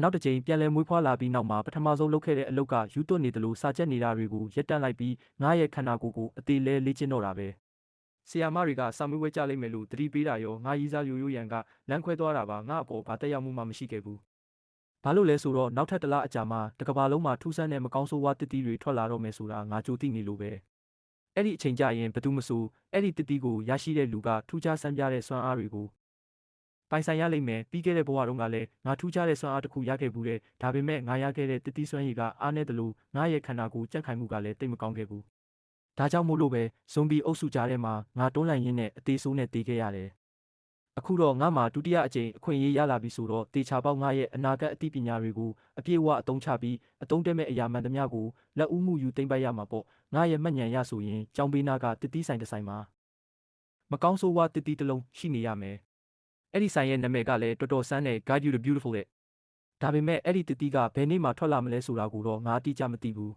နောက်တစ်ကြိမ်ပြန်လည်မွေးဖွားလာပြီးနောက်မှာပထမဆုံးလုပ်ခဲ့တဲ့အလုပ်ကယူသွတ်နေတယ်လို့စာချက်နေတာတွေကိုရက်တန့်လိုက်ပြီးငါရဲ့ခန္ဓာကိုယ်ကိုအသေးလဲလေ့ကျင့်တော့တာပဲဆရာမတွေကစာမေးပွဲကြလိမ့်မယ်လို့သတိပေးတာရောငါရီးစားရိုးရိုးရန်ကလမ်းခွဲသွားတာပါငါအပေါ်ဘာတက်ရောက်မှုမှမရှိခဲ့ဘူးဘာလို့လဲဆိုတော့နောက်ထပ်တစ်လအကြာမှာတစ်ကမ္ဘာလုံးမှာထူးဆန်းတဲ့မကောင်းဆိုးဝါးတစ်တီးတွေထွက်လာတော့မယ်ဆိုတာငါကြိုသိနေလို့ပဲအဲ့ဒီအချိန်ကြရင်ဘယ်သူမဆိုအဲ့ဒီတစ်တီးကိုရရှိတဲ့လူကထူးခြားဆန်းပြတဲ့စွမ်းအားတွေကိုပိုင်ဆိုင်ရလိမ့်မယ်ပြီးခဲ့တဲ့ဘဝတုန်းကလည်းငါထူးခြားတဲ့စွမ်းအားတစ်ခုရခဲ့ဘူးတဲ့ဒါပေမဲ့ငါရခဲ့တဲ့တစ်တီးစွမ်းရည်ကအားနည်းတယ်လို့ငါရဲ့ခန္ဓာကိုယ်ကြက်ခိုင်မှုကလည်းတိတ်မကောင်းခဲ့ဘူးဒါကြောင့်မို့လို့ပဲဇွန်ဘီအုပ်စုကြားထဲမှာငါတွန်းလှန်ရင်းနဲ့အသေးဆိုးနဲ့တေးခဲ့ရတယ်အခုတော့ငါမှာဒုတိယအကြိမ်အခွင့်အရေးရလာပြီဆိုတော့တေချာပေါက်ငါရဲ့အနာဂတ်အသိပညာတွေကိုအပြည့်အဝအသုံးချပြီးအသုံးတမဲ့အရာမှန်သမျှကိုလက်ဦးမှုယူသိမ့်ပိုက်ရမှာပေါ့ငါရဲ့မှတ်ဉာဏ်ရဆိုရင်ကြောင်ပေးနာကတစ်တီးဆိုင်တစ်ဆိုင်မှာမကောင်းဆိုးဝါးတစ်တီးတစ်လုံးရှိနေရမယ်အဲ့ဒီဆိုင်ရဲ့နာမည်ကလည်းတော်တော်ဆန်းတဲ့ Guide You to Beautiful တဲ့ဒါပေမဲ့အဲ့ဒီတစ်တီးကဘယ်နေ့မှထွက်လာမလဲဆိုတာကိုတော့ငါအတိအကျမသိဘူ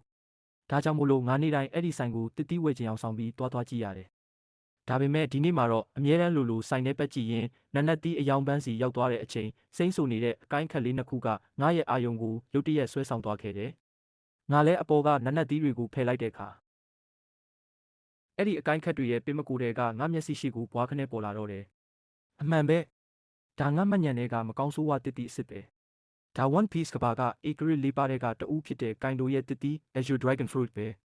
းဒါကြောင့်မို့လို့ငါနေ့တိုင်းအဲ့ဒီဆိုင်ကိုတစ်တီးဝယ်ချင်အောင်ဆောင်ပြီးတွားကြည့်ရတယ်ဒါပေမဲ့ဒီနေ့မှာတော့အမြဲတမ်းလိုဆိုင်ထဲပက်ကြည့်ရင်နက်နက်တီးအယောင်ပန်းစီရောက်သွားတဲ့အချိန်စိမ့်ဆူနေတဲ့အကိုင်းခက်လေးနှစ်ခုကငါရဲ့အာယုံကိုရုတ်တရက်ဆွဲဆောင်သွားခဲ့တယ်။ငါလည်းအပေါ်ကနက်နက်တီးတွေကိုဖယ်လိုက်တဲ့အခါအဲ့ဒီအကိုင်းခက်တွေရဲ့ပင်မကိုယ်တွေကငါမျက်စိရှိကိုဘွားခနဲ့ပေါ်လာတော့တယ်။အမှန်ပဲဒါငါမှညံတွေကမကောင်းဆိုးဝါးတစ်တီးအစ်စ်ပဲ။ဒါ One Piece ကဘာကဧကရစ်လေးပါးတဲ့ကတဦးဖြစ်တဲ့ကိုင်တိုရဲ့တစ်တီး Azure Dragon Fruit ပဲ။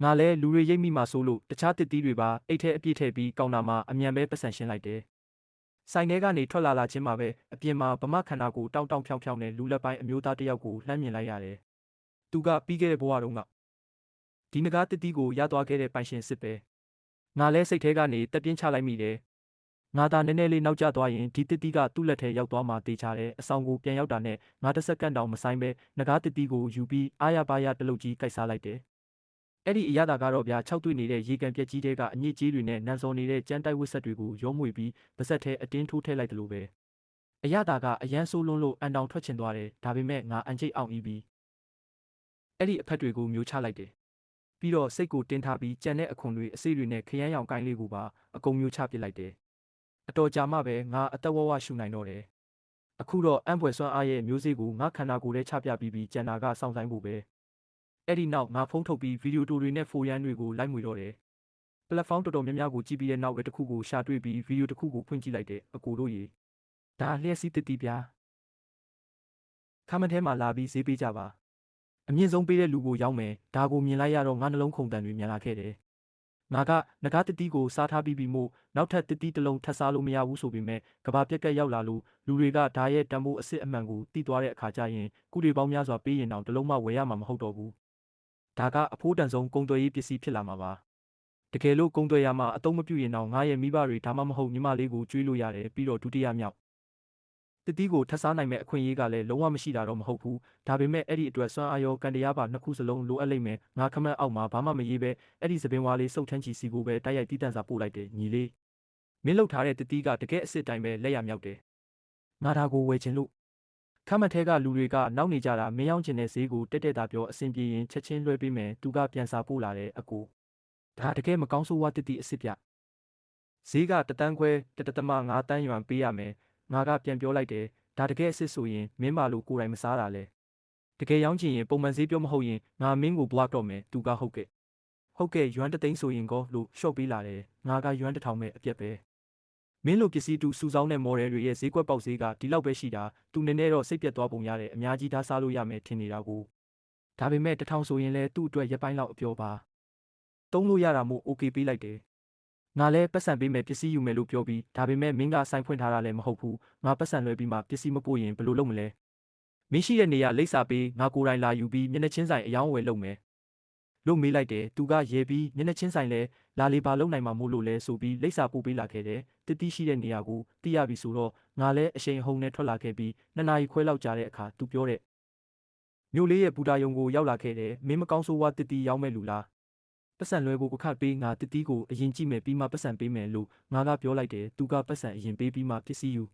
ငါလဲလူတွေရိပ်မိမှဆိုလို့တခြားတစ်တီးတွေပါအိတ်ထဲအပြည့်ထည့်ပြီးကောင်တာမှာအမြန်ပဲပတ်စံရှင်းလိုက်တယ်။ဆိုင်ထဲကနေထွက်လာချင်းမှာပဲအပြင်မှာဗမာခန္ဓာကိုတောင်းဖြောင်းနဲ့လူလက်ပိုင်းအမျိုးသားတစ်ယောက်ကိုလှမ်းမြင်လိုက်ရတယ်။သူကပြီးခဲ့တဲ့ဘဝတုန်းကဒီနဂါးတစ်တီးကိုရသွားခဲ့တဲ့ပိုင်ရှင်စစ်ပဲ။ငါလဲစိတ်ထဲကနေတက်ပြင်းချလိုက်မိတယ်။ငါသာနည်းနည်းလေးနောက်ကျသွားရင်ဒီတစ်တီးကသူ့လက်ထဲရောက်သွားမှတေချာတယ်။အဆောင်ကိုပြန်ရောက်တာနဲ့ငါတစ်စက္ကန့်တောင်မဆိုင်ပဲနဂါးတစ်တီးကိုယူပြီးအားရပါးရတလုတ်ကြီးကိုက်စားလိုက်တယ်။အဲ့ဒီအရသာကတော့ဗျာ၆တွေ့နေတဲ့ရေကန်ပြက်ကြီးတဲကအညစ်အကြေးတွေနဲ့နန်စော်နေတဲ့ကြမ်းတိုက်ဝစ်ဆက်တွေကိုရောမွေပြီးပါဆက်ထဲအတင်းထိုးထည့်လိုက်တယ်လို့ပဲအရသာကအရန်ဆိုးလွန်းလို့အန်တောင်ထွက်ချင်သွားတယ်ဒါပေမဲ့ငါအန်ချိတ်အောင်ပြီးအဲ့ဒီအဖက်တွေကိုမျိုးချလိုက်တယ်ပြီးတော့စိတ်ကိုတင်းထားပြီးကြံတဲ့အခွန်တွေအစိတွေနဲ့ခရမ်းရောင်ကိုင်းလေးကိုပါအကုန်မျိုးချပစ်လိုက်တယ်အတော်ကြာမှပဲငါအသက်ဝဝရှူနိုင်တော့တယ်အခုတော့အံ့ဖွယ်စွမ်းအားရဲ့မျိုးစေ့ကိုငါခန္ဓာကိုယ်ထဲချပြပြီးကြံတာကစောင့်ဆိုင်ဖို့ပဲအဲ့ဒီနောက်ငါဖုန်းထုတ်ပြီးဗီဒီယိုတိုတွေနဲ့ဖိုရမ်းတွေကိုလိုက်မွေတော့တယ်။ပလက်ဖောင်းတော်တော်များများကိုကြည့်ပြီးတဲ့နောက်ပဲတစ်ခုကိုရှာတွေ့ပြီးဗီဒီယိုတစ်ခုကိုဖွင့်ကြည့်လိုက်တယ်အကိုတို့ရေ။ဒါလျှက်စီးတစ်တီးပြား။ခမန်းထဲမှာလာပြီးဈေးပေးကြပါ။အမြင့်ဆုံးပေးတဲ့လူကိုရောက်မယ်ဒါကိုမြင်လိုက်ရတော့ငါနှလုံးခုန်တန်တွေမြန်လာခဲ့တယ်။ငါကငကားတစ်တီးကိုစားထားပြီးမို့နောက်ထပ်တစ်တီးတစ်လုံးထပ်စားလို့မရဘူးဆိုပေမဲ့ကဘာပြက်ကက်ရောက်လာလို့လူတွေကဒါရဲ့တံမိုးအစ်စ်အမှန်ကိုသိသွားတဲ့အခါကျရင်ကုတွေပေါင်းများစွာပေးရင်တော့တစ်လုံးမှဝယ်ရမှာမဟုတ်တော့ဘူး။ဒါကအဖိုးတန်ဆုံးကုန်သွယ်ရေးပစ္စည်းဖြစ်လာမှာပါတကယ်လို့ကုန်သွယ်ရမှာအသုံးမပြုရင်တော့ငါရဲ့မိဘတွေဒါမှမဟုတ်ညီမလေးကိုကျွေးလို့ရတယ်ပြီးတော့ဒုတိယမြောက်တတိကိုထပ်စားနိုင်မဲ့အခွင့်အရေးကလည်းလုံးဝမရှိတာတော့မဟုတ်ဘူးဒါပေမဲ့အဲ့ဒီအတွက်စွမ်းအားရောကန်တရားပါနှစ်ခုစလုံးလိုအပ်လိမ့်မယ်ငါခမန့်အောက်မှာဘာမှမရေးပဲအဲ့ဒီသပင်ဝါလေးစုပ်ထန်းချီစီကိုပဲတိုက်ရိုက်တီးတန့်စာပို့လိုက်တယ်ညီလေးမင်းလှုပ်ထားတဲ့တတိကတကယ်အစ်စ်တိုင်းပဲလက်ရမြောက်တယ်ငါဒါကိုဝယ်ချင်လို့ခမတ်ထဲကလူတွေကနောက်နေကြတာမင်းရောက်ချင်တဲ့ဈေးကိုတက်တာပြောအဆင်ပြေရင်ချက်ချင်းလွှဲပေးမယ်သူကပြန်စာပို့လာတဲ့အကိုဒါတကယ်မကောင်းဆိုးဝါးတစ်တီအစ်စ်ပြဈေးကတတန်းခွဲတတမ9တန်းရွမ်ပေးရမယ်ငါကပြန်ပြောလိုက်တယ်ဒါတကယ်အစ်စ်ဆိုရင်မင်းမလို့ကိုယ်တိုင်မစားတာလဲတကယ်ရောင်းချင်ရင်ပုံမှန်ဈေးပြောမဟုတ်ရင်ငါမင်းကို block တော့မယ်သူကဟုတ်ကဲ့ရွမ်တသိန်းဆိုရင်ကောလို့ရှော့ပေးလာတယ်ငါကရွမ်1000ပဲအပြက်ပဲမင်းလိုပစ္စည်းတူစုဆောင်းတဲ့ model တွေရဲ့ဈေးကွက်ပေါက်ဈေးကဒီလောက်ပဲရှိတာသူနည်းနည်းတော့စိတ်ပြတ်သွားပုံရတယ်အများကြီးဒါစားလို့ရမယ်ထင်နေတာကိုဒါပေမဲ့1000ဆိုရင်လဲသူ့အတွက်ရက်ပိုင်းလောက်အပြောပါသုံးလို့ရတာမို့ okay ပေးလိုက်တယ်ငါလဲပတ်စံပေးမယ်ပစ္စည်းယူမယ်လို့ပြောပြီးဒါပေမဲ့မင်းကဆိုင်ဖွင့်ထားတာလည်းမဟုတ်ဘူးငါပတ်စံလွှဲပြီးမှပစ္စည်းမပို့ရင်ဘယ်လိုလုပ်မလဲမင်းရှိတဲ့နေရာလိပ်စာပေးငါကိုယ်တိုင်လာယူပြီးမျက်နှာချင်းဆိုင်အယောင်းဝယ်လုပ်မယ်လို့မေးလိုက်တယ်သူကရဲပြီးမျက်နှာချင်းဆိုင်လဲလာလေပါလုံနိုင်မှာမို့လို့လဲဆိုပြီးလိပ်စာပို့ပေးလာခဲ့တယ်တစ်တီးရှိတဲ့နေရာကိုသိရပြီဆိုတော့ငါလဲအရှိန်ဟုန်နဲ့ထွက်လာခဲ့ပြီး2 နာရီခွဲလောက်ကြာတဲ့အခါသူပြောတဲ့မြို့လေးရဲ့ဘူတာယုံကိုရောက်လာခဲ့တယ်မင်းမကောင်းဆိုးဝါးတစ်တီးရောက်မဲ့လူလားပတ်စံလွှဲဖို့အခပေးငါတစ်တီးကိုအရင်ကြည့်မယ်ပြီးမှပတ်စံပေးမယ်လို့ငါကပြောလိုက်တယ်သူကပတ်စံအရင်ပေးပြီးမှပစ္စည်းယူ